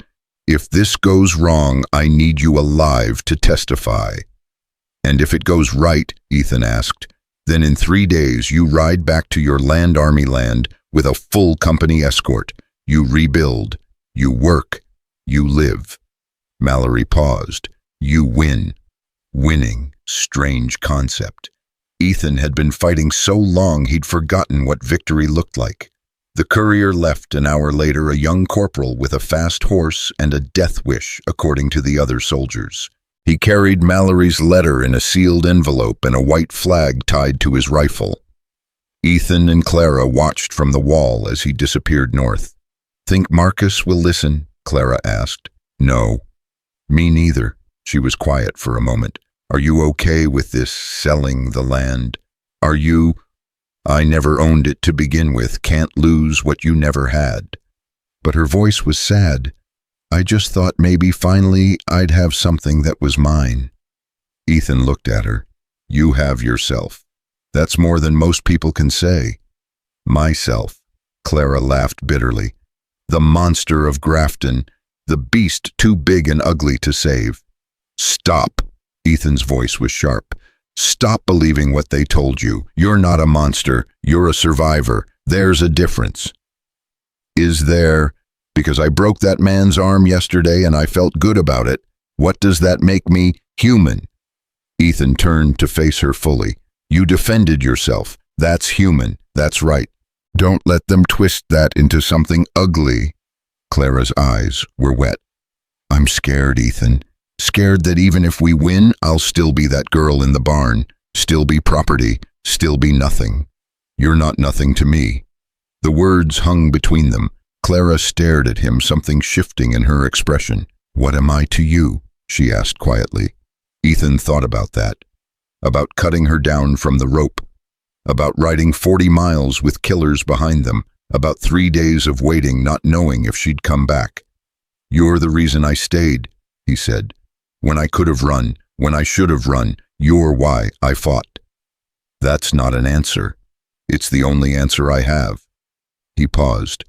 If this goes wrong, I need you alive to testify. And if it goes right, Ethan asked, then in 3 days you ride back to your army land with a full company escort. You rebuild. You work. You live. Mallory paused. You win. Winning. Strange concept. Ethan had been fighting so long he'd forgotten what victory looked like. The courier left an hour later, a young corporal with a fast horse and a death wish, according to the other soldiers. He carried Mallory's letter in a sealed envelope and a white flag tied to his rifle. Ethan and Clara watched from the wall as he disappeared north. Think Marcus will listen? Clara asked. No. Me neither. She was quiet for a moment. Are you okay with this selling the land? Are you? I never owned it to begin with. Can't lose what you never had. But her voice was sad. I just thought maybe finally I'd have something that was mine. Ethan looked at her. You have yourself. That's more than most people can say. Myself. Clara laughed bitterly. The monster of Grafton. The beast too big and ugly to save. Stop. Ethan's voice was sharp. Stop believing what they told you. You're not a monster. You're a survivor. There's a difference. Is there? Because I broke that man's arm yesterday and I felt good about it. What does that make me? Human. Ethan turned to face her fully. You defended yourself. That's human. That's right. Don't let them twist that into something ugly. Clara's eyes were wet. I'm scared, Ethan. Scared that even if we win, I'll still be that girl in the barn. Still be property. Still be nothing. You're not nothing to me. The words hung between them. Clara stared at him, something shifting in her expression. What am I to you? She asked quietly. Ethan thought about that. About cutting her down from the rope. About riding 40 miles with killers behind them. About 3 days of waiting, not knowing if she'd come back. You're the reason I stayed, he said. When I could have run, when I should have run, you're why I fought. That's not an answer. It's the only answer I have. He paused.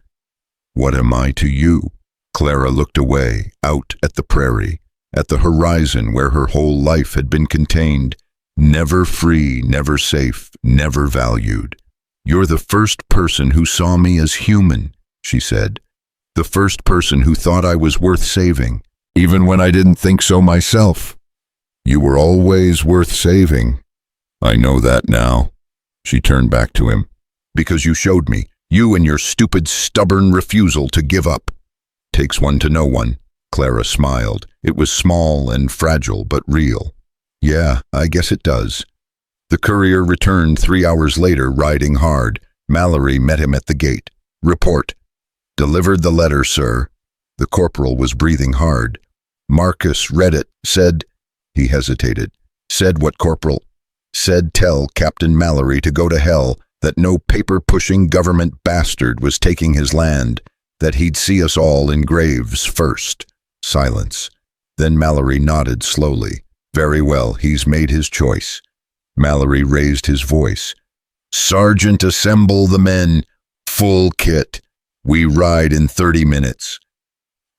What am I to you? Clara looked away, out at the prairie, at the horizon where her whole life had been contained, never free, never safe, never valued. You're the first person who saw me as human, she said. The first person who thought I was worth saving, even when I didn't think so myself. You were always worth saving. I know that now. She turned back to him. Because you showed me. You and your stupid, stubborn refusal to give up. Takes one to know one. Clara smiled. It was small and fragile, but real. Yeah, I guess it does. The courier returned 3 hours later, riding hard. Mallory met him at the gate. Report. Delivered the letter, sir. The corporal was breathing hard. Marcus read it, said... He hesitated. Said what, Corporal? Said tell Captain Mallory to go to hell, that no paper-pushing government bastard was taking his land, that he'd see us all in graves first. Silence. Then Mallory nodded slowly. Very well, he's made his choice. Mallory raised his voice. Sergeant, assemble the men. Full kit. We ride in 30 minutes.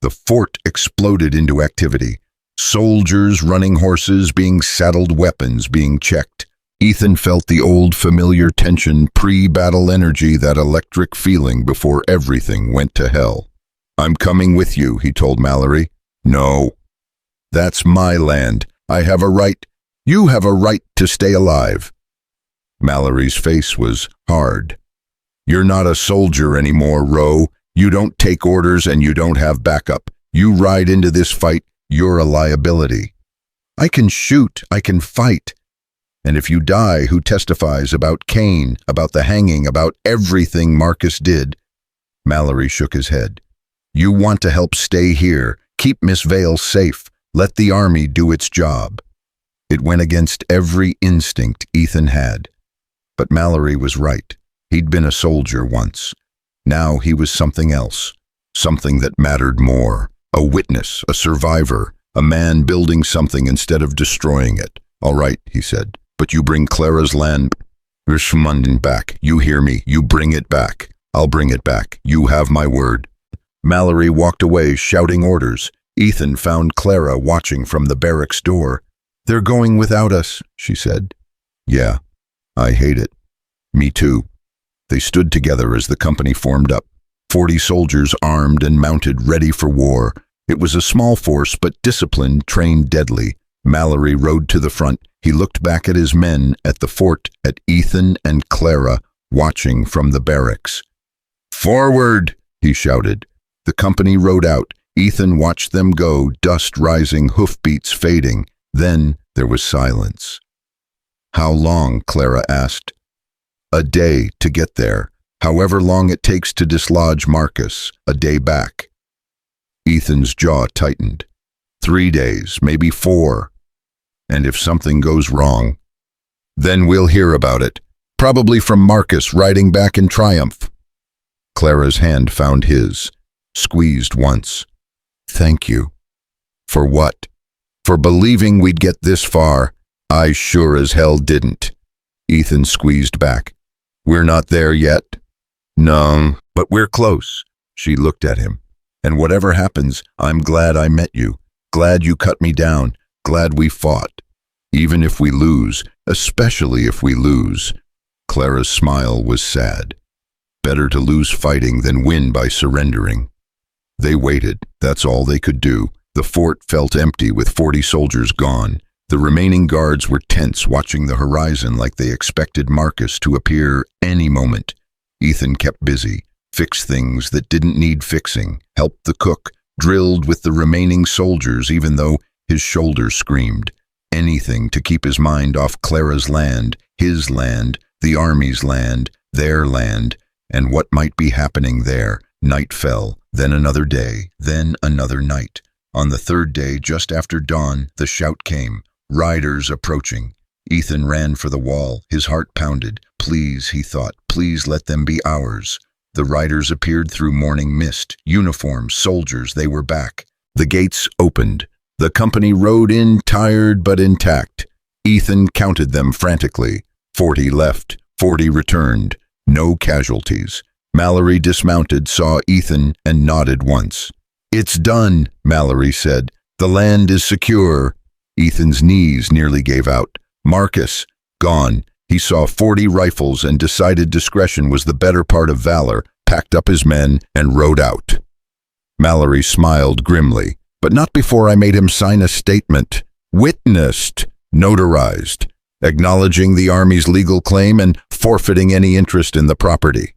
The fort exploded into activity. Soldiers running horses, being saddled, weapons being checked. Ethan felt the old familiar tension, pre-battle energy, that electric feeling before everything went to hell. I'm coming with you, he told Mallory. No. That's my land. I have a right. You have a right to stay alive. Mallory's face was hard. You're not a soldier anymore, Rowe. You don't take orders and you don't have backup. You ride into this fight, you're a liability. I can shoot, I can fight. And if you die, who testifies about Kane, about the hanging, about everything Marcus did? Mallory shook his head. You want to help stay here, keep Miss Vale safe, let the army do its job. It went against every instinct Ethan had. But Mallory was right. He'd been a soldier once. Now he was something else, something that mattered more. A witness, a survivor, a man building something instead of destroying it. All right, he said, but you bring Clara's land back. You hear me? You bring it back. I'll bring it back. You have my word. Mallory walked away, shouting orders. Ethan found Clara watching from the barracks door. They're going without us, she said. Yeah, I hate it. Me too. They stood together as the company formed up. 40 soldiers armed and mounted, ready for war. It was a small force, but disciplined, trained deadly. Mallory rode to the front. He looked back at his men, at the fort, at Ethan and Clara, watching from the barracks. Forward, he shouted. The company rode out. Ethan watched them go, dust rising, hoofbeats fading. Then there was silence. How long? Clara asked. A day to get there. However long it takes to dislodge Marcus, a day back. Ethan's jaw tightened. 3 days, maybe 4. And if something goes wrong, then we'll hear about it. Probably from Marcus riding back in triumph. Clara's hand found his, squeezed once. Thank you. For what? For believing we'd get this far. I sure as hell didn't. Ethan squeezed back. We're not there yet. No, but we're close. She looked at him. And whatever happens, I'm glad I met you. Glad you cut me down. Glad we fought. Even if we lose, especially if we lose. Clara's smile was sad. Better to lose fighting than win by surrendering. They waited. That's all they could do. The fort felt empty with 40 soldiers gone. The remaining guards were tense, watching the horizon like they expected Marcus to appear any moment. Ethan kept busy, fixed things that didn't need fixing, helped the cook, drilled with the remaining soldiers even though his shoulders screamed. Anything to keep his mind off Clara's land, his land, the army's land, their land, and what might be happening there. Night fell, then another day, then another night. On the 3rd day, just after dawn, the shout came. Riders approaching. Ethan ran for the wall, his heart pounded. Please, he thought, please let them be ours. The riders appeared through morning mist. Uniforms, soldiers, they were back. The gates opened. The company rode in, tired but intact. Ethan counted them frantically. 40 left, 40 returned. No casualties. Mallory dismounted, saw Ethan, and nodded once. It's done, Mallory said. The land is secure. Ethan's knees nearly gave out. Marcus, gone. He saw 40 rifles and decided discretion was the better part of valor, packed up his men, and rode out. Mallory smiled grimly, but not before I made him sign a statement. Witnessed, notarized. acknowledging the Army's legal claim and forfeiting any interest in the property.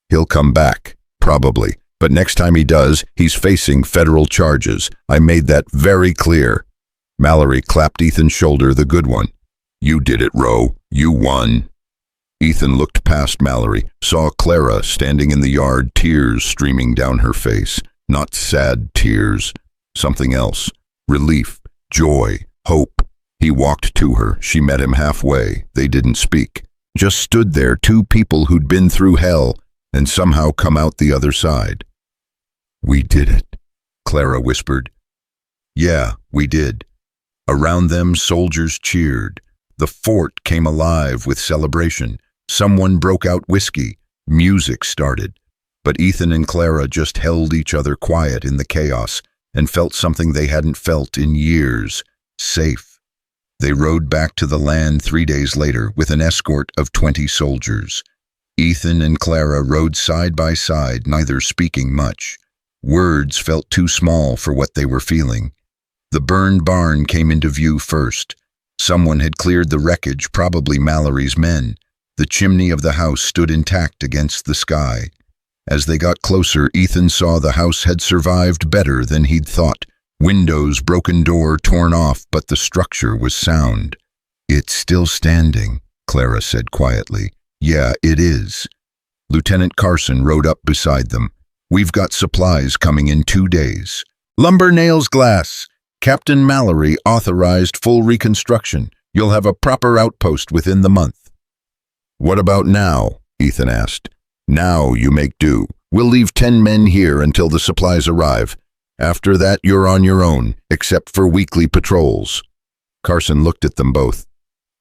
He'll come back, probably, but next time he does, he's facing federal charges. I made that very clear. Mallory clapped Ethan's shoulder, the good one. You did it, Rowe. You won. Ethan looked past Mallory, saw Clara standing in the yard, tears streaming down her face. Not sad tears, something else. Relief, joy, hope. He walked to her. She met him halfway. They didn't speak. Just stood there, two people who'd been through hell and somehow come out the other side. We did it, Clara whispered. Yeah, we did. Around them, soldiers cheered. The fort came alive with celebration. Someone broke out whiskey. Music started. But Ethan and Clara just held each other quiet in the chaos and felt something they hadn't felt in years, safe. They rode back to the land 3 days later with an escort of 20 soldiers. Ethan and Clara rode side by side, neither speaking much. Words felt too small for what they were feeling. The burned barn came into view first. Someone had cleared the wreckage, probably Mallory's men. The chimney of the house stood intact against the sky. As they got closer, Ethan saw the house had survived better than he'd thought. Windows, broken door torn off, but the structure was sound. It's still standing, Clara said quietly. Yeah, it is. Lieutenant Carson rode up beside them. We've got supplies coming in 2 days. Lumber, nails, glass. Captain Mallory authorized full reconstruction. You'll have a proper outpost within the month. What about now? Ethan asked. Now you make do. We'll leave 10 men here until the supplies arrive. After that, you're on your own, except for weekly patrols. Carson looked at them both.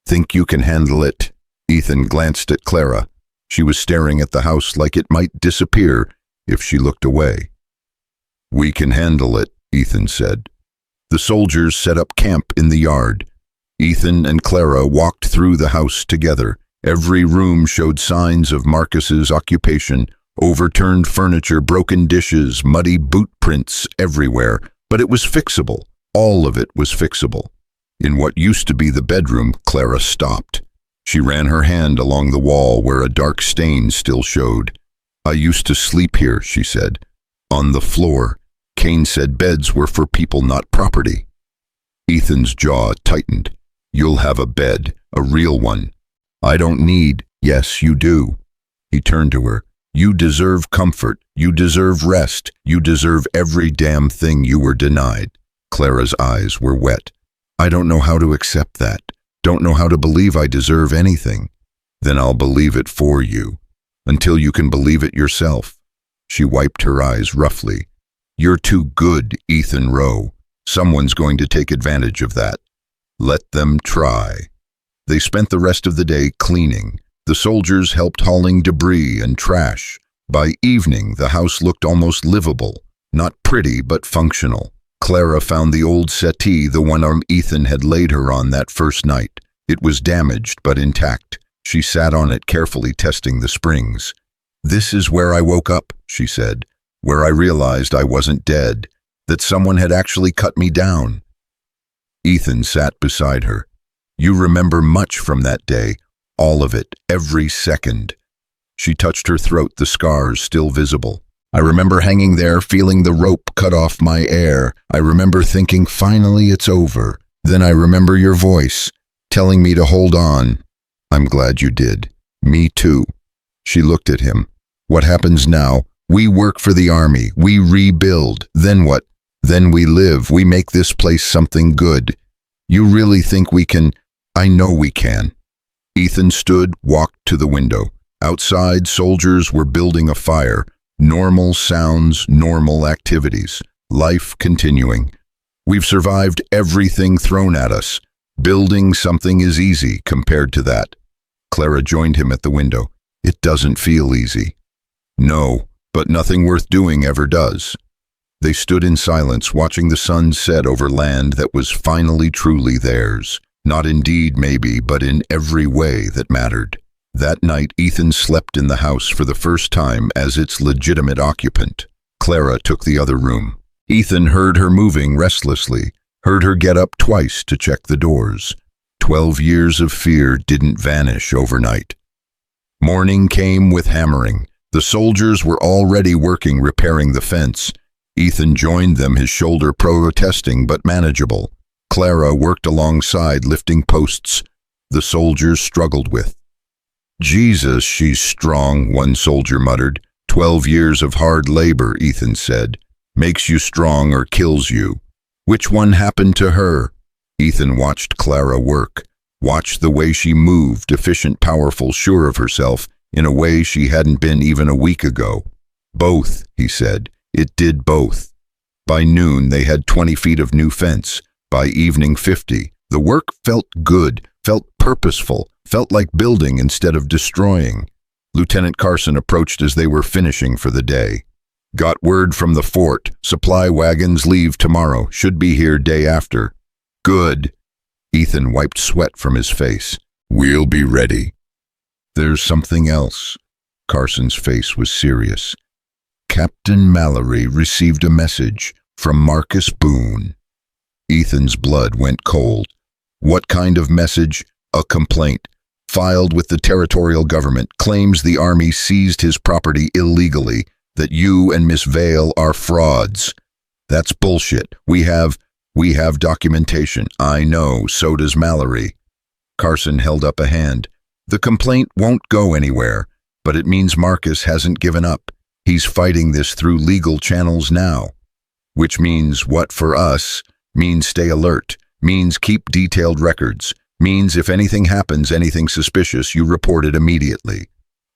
Think you can handle it? Ethan glanced at Clara. She was staring at the house like it might disappear if she looked away. We can handle it, Ethan said. The soldiers set up camp in the yard. Ethan and Clara walked through the house together. Every room showed signs of Marcus's occupation. Overturned furniture, broken dishes, muddy boot prints everywhere. But it was fixable. All of it was fixable. In what used to be the bedroom, Clara stopped. She ran her hand along the wall where a dark stain still showed. I used to sleep here, she said. On the floor. Kane said beds were for people, not property. Ethan's jaw tightened. You'll have a bed, a real one. I don't need. Yes, you do. He turned to her. You deserve comfort. You deserve rest. You deserve every damn thing you were denied. Clara's eyes were wet. I don't know how to accept that. Don't know how to believe I deserve anything. Then I'll believe it for you. Until you can believe it yourself. She wiped her eyes roughly. You're too good, Ethan Rowe. Someone's going to take advantage of that. Let them try. They spent the rest of the day cleaning. The soldiers helped hauling debris and trash. By evening, the house looked almost livable. Not pretty, but functional. Clara found the old settee, the one Ethan had laid her on that first night. It was damaged, but intact. She sat on it carefully, testing the springs. This is where I woke up, she said, where I realized I wasn't dead, that someone had actually cut me down. Ethan sat beside her. You remember much from that day, all of it, every second. She touched her throat, the scars still visible. I remember hanging there, feeling the rope cut off my air. I remember thinking, finally it's over. Then I remember your voice, telling me to hold on. I'm glad you did. Me too. She looked at him. What happens now? We work for the Army. We rebuild. Then what? Then we live. We make this place something good. You really think we can? I know we can. Ethan stood, walked to the window. Outside, soldiers were building a fire. Normal sounds, normal activities. Life continuing. We've survived everything thrown at us. Building something is easy compared to that. Clara joined him at the window. It doesn't feel easy. No, but nothing worth doing ever does. They stood in silence, watching the sun set over land that was finally truly theirs. Not in deed, maybe, but in every way that mattered. That night, Ethan slept in the house for the first time as its legitimate occupant. Clara took the other room. Ethan heard her moving restlessly, heard her get up twice to check the doors. 12 years of fear didn't vanish overnight. Morning came with hammering. The soldiers were already working repairing the fence. Ethan joined them, his shoulder protesting but manageable. Clara worked alongside, lifting posts the soldiers struggled with. "Jesus, she's strong," one soldier muttered. 12 years of hard labor," Ethan said. "Makes you strong or kills you." "Which one happened to her?" Ethan watched Clara work. Watched the way she moved, efficient, powerful, sure of herself, in a way she hadn't been even a week ago. "Both," he said. "It did both." By noon they had 20 feet of new fence. By evening 50. The work felt good, felt purposeful, felt like building instead of destroying. Lieutenant Carson approached as they were finishing for the day. "Got word from the fort. Supply wagons leave tomorrow. Should be here day after." "Good." Ethan wiped sweat from his face. "We'll be ready." "There's something else." Carson's face was serious. "Captain Mallory received a message from Marcus Boone." Ethan's blood went cold. "What kind of message?" "A complaint. Filed with the territorial government. Claims the army seized his property illegally. That you and Miss Vale are frauds." "That's bullshit. We have documentation." "I know, so does Mallory." Carson held up a hand. "The complaint won't go anywhere, but it means Marcus hasn't given up. He's fighting this through legal channels now." "Which means what for us?" "Means stay alert. Means keep detailed records. Means if anything happens, anything suspicious, you report it immediately."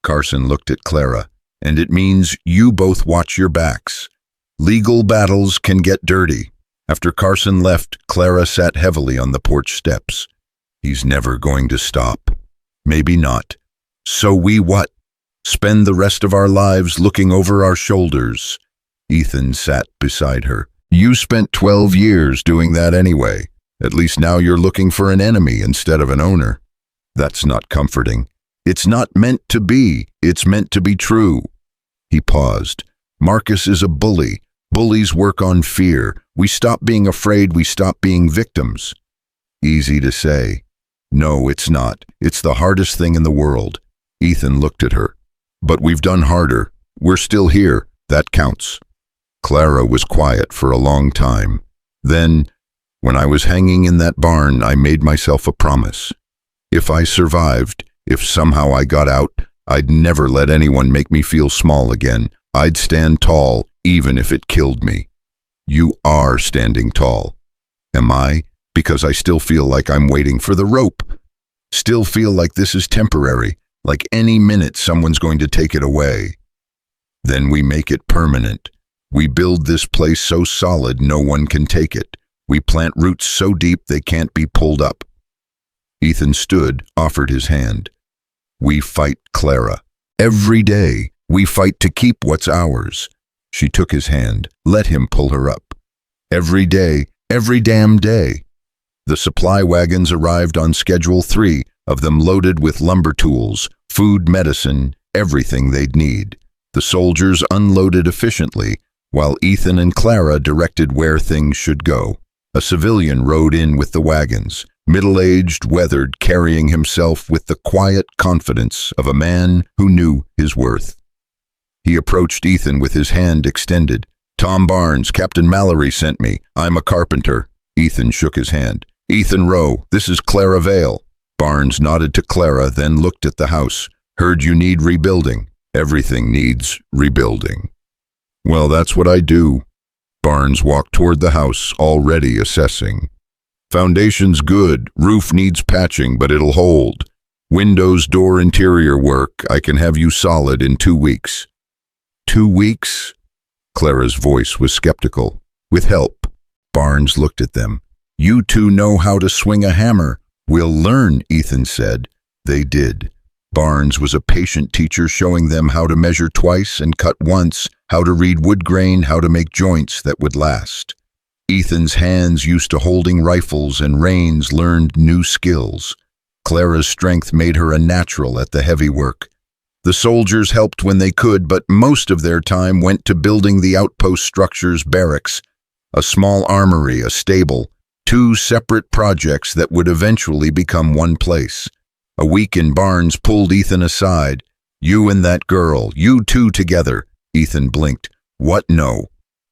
Carson looked at Clara. "And it means you both watch your backs. Legal battles can get dirty." After Carson left, Clara sat heavily on the porch steps. "He's never going to stop." "Maybe not. So we what? Spend the rest of our lives looking over our shoulders?" Ethan sat beside her. "You spent 12 years doing that anyway. At least now you're looking for an enemy instead of an owner." "That's not comforting." "It's not meant to be. It's meant to be true." He paused. "Marcus is a bully. Bullies work on fear. We stop being afraid, we stop being victims." "Easy to say." "No, it's not. It's the hardest thing in the world." Ethan looked at her. "But we've done harder. We're still here. That counts." Clara was quiet for a long time. Then, "When I was hanging in that barn, I made myself a promise. If I survived, if somehow I got out, I'd never let anyone make me feel small again. I'd stand tall, even if it killed me." "You are standing tall." "Am I? Because I still feel like I'm waiting for the rope. Still feel like this is temporary, like any minute someone's going to take it away. Then we make it permanent. We build this place so solid no one can take it. We plant roots so deep they can't be pulled up." Ethan stood, offered his hand. "We fight, Clara. Every day, we fight to keep what's ours." She took his hand, let him pull her up. "Every day, every damn day." The supply wagons arrived on Schedule 3, of them loaded with lumber tools, food, medicine, everything they'd need. The soldiers unloaded efficiently, while Ethan and Clara directed where things should go. A civilian rode in with the wagons, middle-aged, weathered, carrying himself with the quiet confidence of a man who knew his worth. He approached Ethan with his hand extended. "Tom Barnes, Captain Mallory sent me. I'm a carpenter." Ethan shook his hand. "Ethan Rowe, this is Clara Vale." Barnes nodded to Clara, then looked at the house. "Heard you need rebuilding." "Everything needs rebuilding." "Well, that's what I do." Barnes walked toward the house, already assessing. "Foundation's good. Roof needs patching, but it'll hold. Windows, door, interior work. I can have you solid in 2 weeks." 2 weeks? Clara's voice was skeptical. "With help." Barnes looked at them. "You two know how to swing a hammer." "We'll learn," Ethan said. They did. Barnes was a patient teacher, showing them how to measure twice and cut once, how to read wood grain, how to make joints that would last. Ethan's hands, used to holding rifles and reins, learned new skills. Clara's strength made her a natural at the heavy work. The soldiers helped when they could, but most of their time went to building the outpost structures, barracks, a small armory, a stable, Two separate projects that would eventually become one place. A week in Barnes pulled Ethan aside. You and that girl, you two together. Ethan blinked. What? No.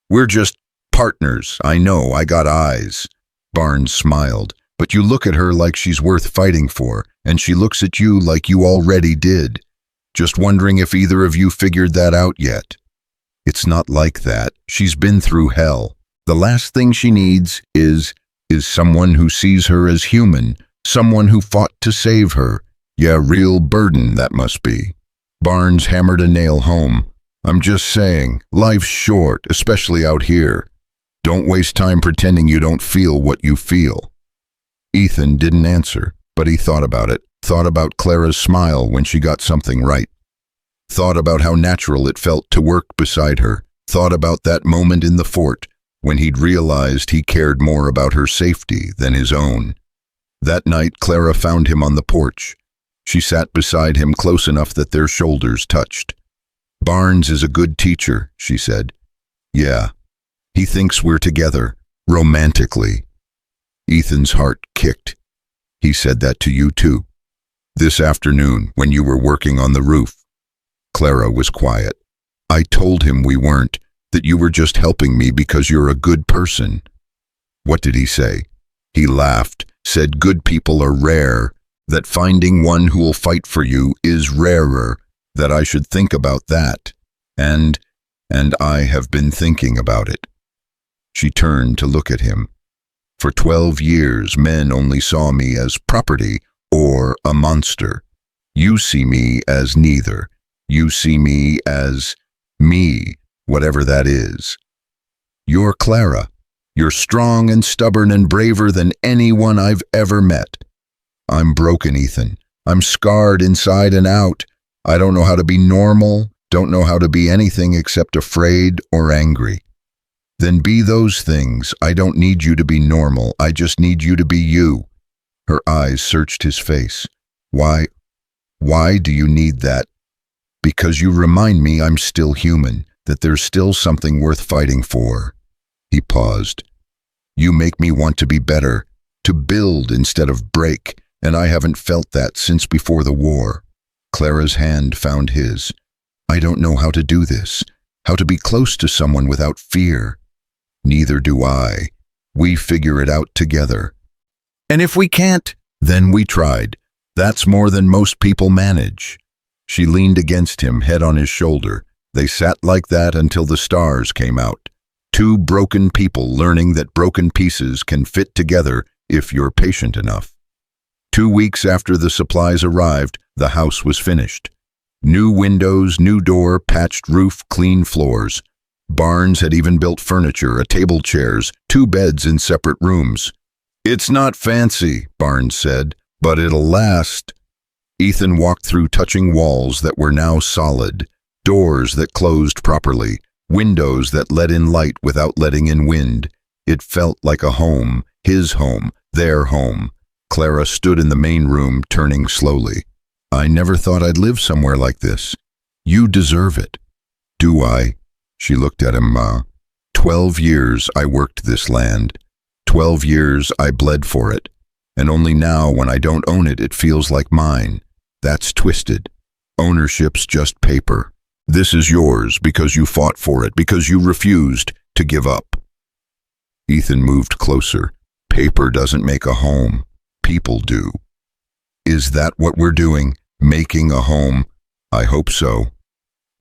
We're just partners. I know, I got eyes. Barnes smiled. But you look at her like she's worth fighting for, and she looks at you like you already did. Just wondering if either of you figured that out yet. It's not like that. She's been through hell. The last thing she needs is someone who sees her as human, someone who fought to save her. Yeah, real burden that must be. Barnes hammered a nail home. I'm just saying, life's short, especially out here. Don't waste time pretending you don't feel what you feel. Ethan didn't answer, but he thought about it. Thought about Clara's smile when she got something right. Thought about how natural it felt to work beside her. Thought about that moment in the fort when he'd realized he cared more about her safety than his own. That night, Clara found him on the porch. She sat beside him close enough that their shoulders touched. Barnes is a good teacher, she said. Yeah, he thinks we're together, romantically. Ethan's heart kicked. He said that to you too. This afternoon, when you were working on the roof. Clara was quiet. I told him we weren't, that you were just helping me because you're a good person. What did he say? He laughed, said good people are rare, that finding one who'll fight for you is rarer, that I should think about that. And I have been thinking about it. She turned to look at him. For 12 years, men only saw me as property or a monster. You see me as neither. You see me as me, whatever that is. You're Clara. You're strong and stubborn and braver than anyone I've ever met. I'm broken, Ethan. I'm scarred inside and out. I don't know how to be normal, don't know how to be anything except afraid or angry. Then be those things. I don't need you to be normal. I just need you to be you. Her eyes searched his face. Why do you need that? Because you remind me I'm still human, that there's still something worth fighting for. He paused. You make me want to be better, to build instead of break, and I haven't felt that since before the war. Clara's hand found his. I don't know how to do this, how to be close to someone without fear. Neither do I. We figure it out together. And if we can't, then we tried. That's more than most people manage. She leaned against him, head on his shoulder. They sat like that until the stars came out. Two broken people learning that broken pieces can fit together if you're patient enough. 2 weeks after the supplies arrived, the house was finished. New windows, new door, patched roof, clean floors. Barnes had even built furniture, a table, chairs, 2 beds in separate rooms. It's not fancy, Barnes said, but it'll last. Ethan walked through touching walls that were now solid, doors that closed properly, windows that let in light without letting in wind. It felt like a home, his home, their home. Clara stood in the main room, turning slowly. I never thought I'd live somewhere like this. You deserve it. Do I? She looked at him. 12 years I worked this land. 12 years I bled for it. And only now, when I don't own it, it feels like mine. That's twisted. Ownership's just paper. This is yours because you fought for it, because you refused to give up. Ethan moved closer. Paper doesn't make a home. People do. Is that what we're doing? Making a home? I hope so.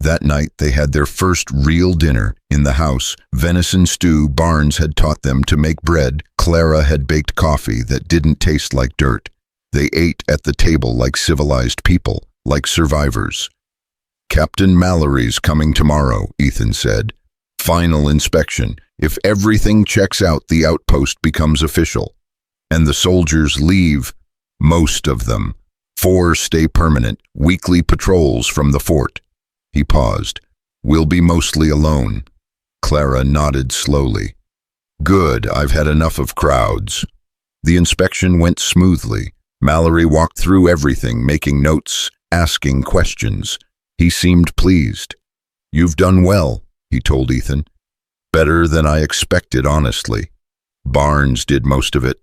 That night they had their first real dinner in the house. Venison stew. Barnes had taught them to make bread. Clara had baked coffee that didn't taste like dirt. They ate at the table like civilized people, like survivors. Captain Mallory's coming tomorrow, Ethan said. Final inspection. If everything checks out, the outpost becomes official. And the soldiers leave. Most of them. 4 stay permanent, weekly patrols from the fort. He paused. We'll be mostly alone. Clara nodded slowly. Good, I've had enough of crowds. The inspection went smoothly. Mallory walked through everything, making notes, asking questions. He seemed pleased. You've done well, he told Ethan. Better than I expected, honestly. Barnes did most of it.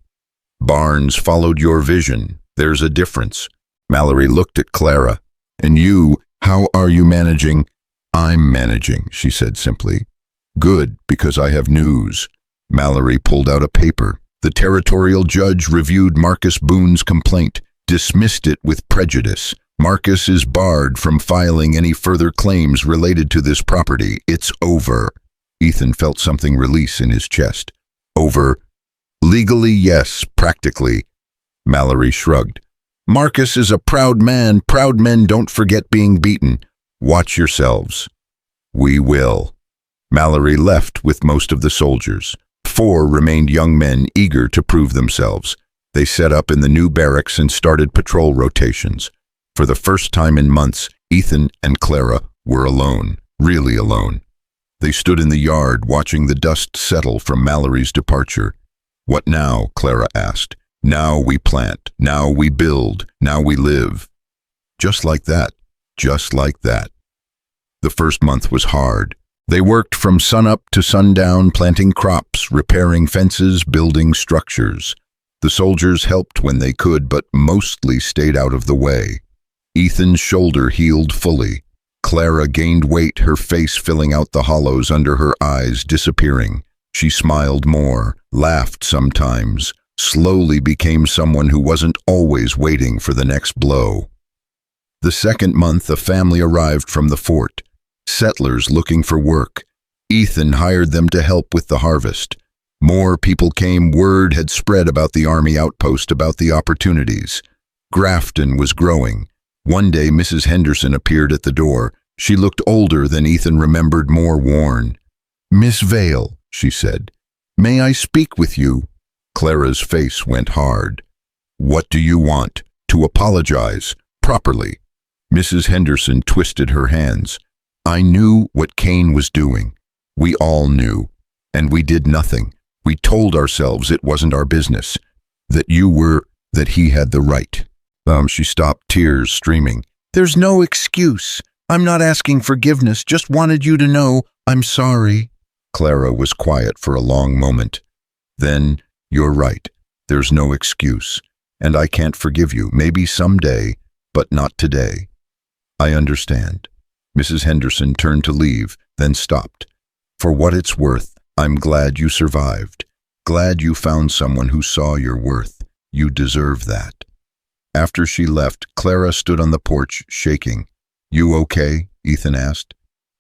Barnes followed your vision. There's a difference. Mallory looked at Clara. And you, how are you managing? I'm managing, she said simply. Good, because I have news. Mallory pulled out a paper. The territorial judge reviewed Marcus Boone's complaint, dismissed it with prejudice. Marcus is barred from filing any further claims related to this property. It's over. Ethan felt something release in his chest. Over? Legally, yes. Practically. Mallory shrugged. Marcus is a proud man. Proud men don't forget being beaten. Watch yourselves. We will. Mallory left with most of the soldiers. 4 remained young men eager to prove themselves. They set up in the new barracks and started patrol rotations. For the first time in months, Ethan and Clara were alone, really alone. They stood in the yard watching the dust settle from Mallory's departure. What now? Clara asked. Now we plant, now we build, now we live. Just like that, just like that. The first month was hard. They worked from sunup to sundown, planting crops, repairing fences, building structures. The soldiers helped when they could, but mostly stayed out of the way. Ethan's shoulder healed fully. Clara gained weight, her face filling out the hollows under her eyes, disappearing. She smiled more, laughed sometimes, slowly became someone who wasn't always waiting for the next blow. The second month, a family arrived from the fort. Settlers looking for work. Ethan hired them to help with the harvest. More people came. Word had spread about the army outpost, about the opportunities. Grafton was growing. One day, Mrs. Henderson appeared at the door. She looked older than Ethan remembered, more worn. Miss Vale, she said, may I speak with you? Clara's face went hard. What do you want? To apologize, properly. Mrs. Henderson twisted her hands. I knew what Cain was doing. We all knew. And we did nothing. We told ourselves it wasn't our business. That he had the right. She stopped, tears streaming. There's no excuse. I'm not asking forgiveness, just wanted you to know I'm sorry. Clara was quiet for a long moment. Then, you're right. There's no excuse. And I can't forgive you. Maybe someday, but not today. I understand. Mrs. Henderson turned to leave, then stopped. For what it's worth, I'm glad you survived. Glad you found someone who saw your worth. You deserve that. After she left, Clara stood on the porch, shaking. You okay? Ethan asked.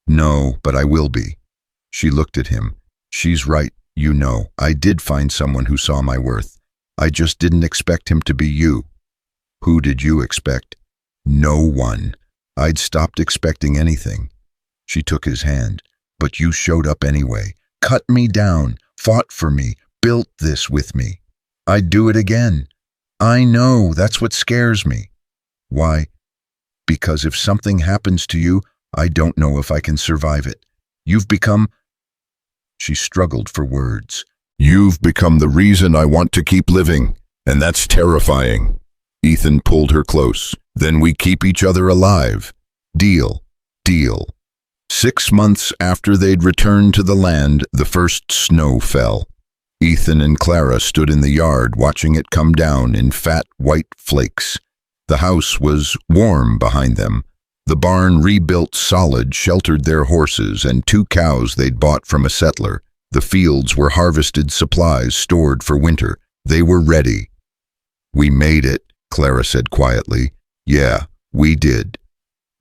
No, but I will be. She looked at him. She's right, you know. I did find someone who saw my worth. I just didn't expect him to be you. Who did you expect? No one. I'd stopped expecting anything. She took his hand. But you showed up anyway. Cut me down, fought for me, built this with me. I'd do it again. I know, that's what scares me. Why? Because if something happens to you, I don't know if I can survive it. You've become... She struggled for words. You've become the reason I want to keep living, and that's terrifying. Ethan pulled her close. Then we keep each other alive. Deal. Deal. 6 months after they'd returned to the land, the first snow fell. Ethan and Clara stood in the yard watching it come down in fat white flakes. The house was warm behind them. The barn, rebuilt solid, sheltered their horses and 2 cows they'd bought from a settler. The fields were harvested supplies stored for winter. They were ready. We made it, Clara said quietly. Yeah, we did.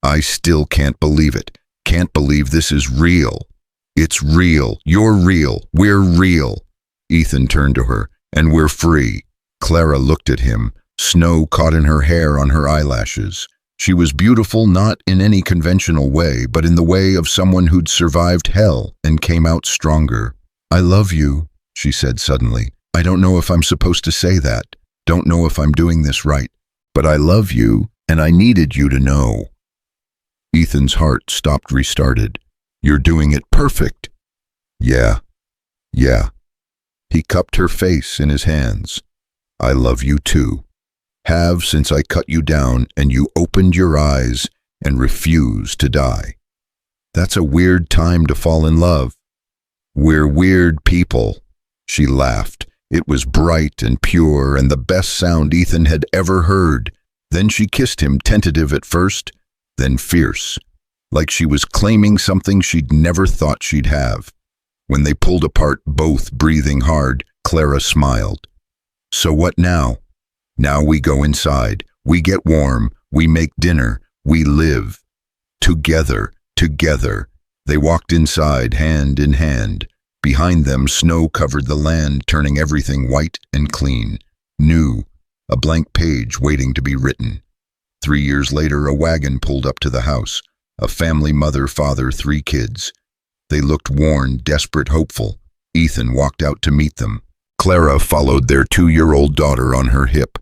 I still can't believe it. Can't believe this is real. It's real. You're real. We're real. Ethan turned to her. And we're free. Clara looked at him. Snow caught in her hair, on her eyelashes. She was beautiful not in any conventional way, but in the way of someone who'd survived hell and came out stronger. I love you, she said suddenly. I don't know if I'm supposed to say that. Don't know if I'm doing this right. But I love you, and I needed you to know. Ethan's heart stopped, restarted. You're doing it perfect. Yeah. He cupped her face in his hands. I love you too. Have since I cut you down and you opened your eyes and refused to die. That's a weird time to fall in love. We're weird people. She laughed. It was bright and pure and the best sound Ethan had ever heard. Then she kissed him, tentative at first, then fierce, like she was claiming something she'd never thought she'd have. When they pulled apart, both breathing hard, Clara smiled. So what now? Now we go inside. We get warm. We make dinner. We live. Together, together. They walked inside, hand in hand. Behind them, snow covered the land, turning everything white and clean. New, a blank page waiting to be written. 3 years later, a wagon pulled up to the house. A family, mother, father, 3 kids. They looked worn, desperate, hopeful. Ethan walked out to meet them. Clara followed their 2-year-old daughter on her hip.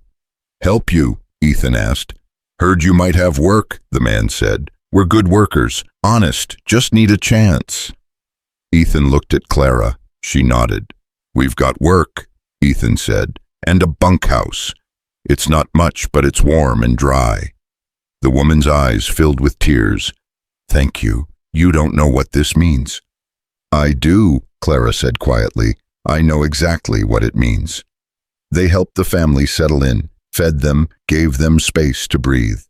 "Help you?" Ethan asked. "Heard you might have work," the man said. "We're good workers, honest, just need a chance." Ethan looked at Clara. She nodded. "We've got work," Ethan said, "and a bunkhouse. It's not much, but it's warm and dry." The woman's eyes filled with tears. "Thank you. You don't know what this means." "I do," Clara said quietly. "I know exactly what it means." They helped the family settle in, fed them, gave them space to breathe.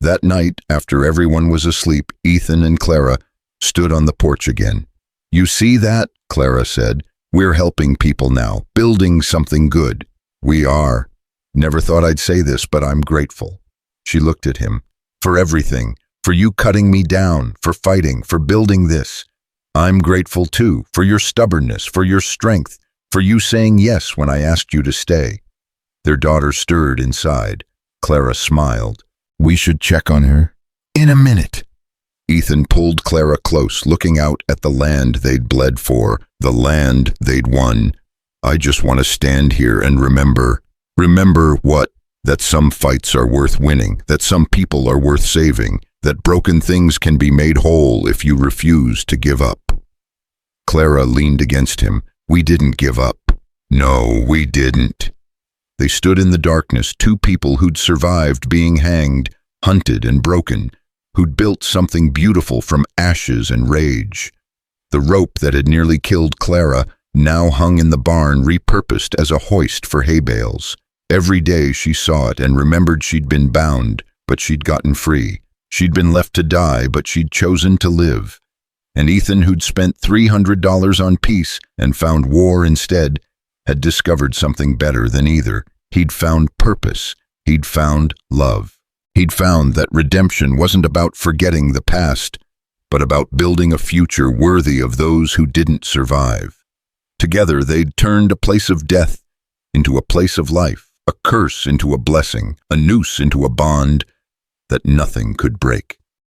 That night, after everyone was asleep, Ethan and Clara stood on the porch again. "You see that?" Clara said. "We're helping people now, building something good." "We are. Never thought I'd say this, but I'm grateful." She looked at him. "For everything. For you cutting me down, for fighting, for building this. I'm grateful too, for your stubbornness, for your strength, for you saying yes when I asked you to stay." Their daughter stirred inside. Clara smiled. "We should check on her." "In a minute." Ethan pulled Clara close, looking out at the land they'd bled for, the land they'd won. "I just want to stand here and remember." "Remember what?" "That some fights are worth winning, that some people are worth saving, that broken things can be made whole if you refuse to give up." Clara leaned against him. "We didn't give up." "No, we didn't." They stood in the darkness, 2 people who'd survived being hanged, hunted and broken, who'd built something beautiful from ashes and rage. The rope that had nearly killed Clara now hung in the barn, repurposed as a hoist for hay bales. Every day she saw it and remembered she'd been bound, but she'd gotten free. She'd been left to die, but she'd chosen to live. And Ethan, who'd spent $300 on peace and found war instead, had discovered something better than either. He'd found purpose. He'd found love. He'd found that redemption wasn't about forgetting the past, but about building a future worthy of those who didn't survive. Together they'd turned a place of death into a place of life, a curse into a blessing, a noose into a bond that nothing could break.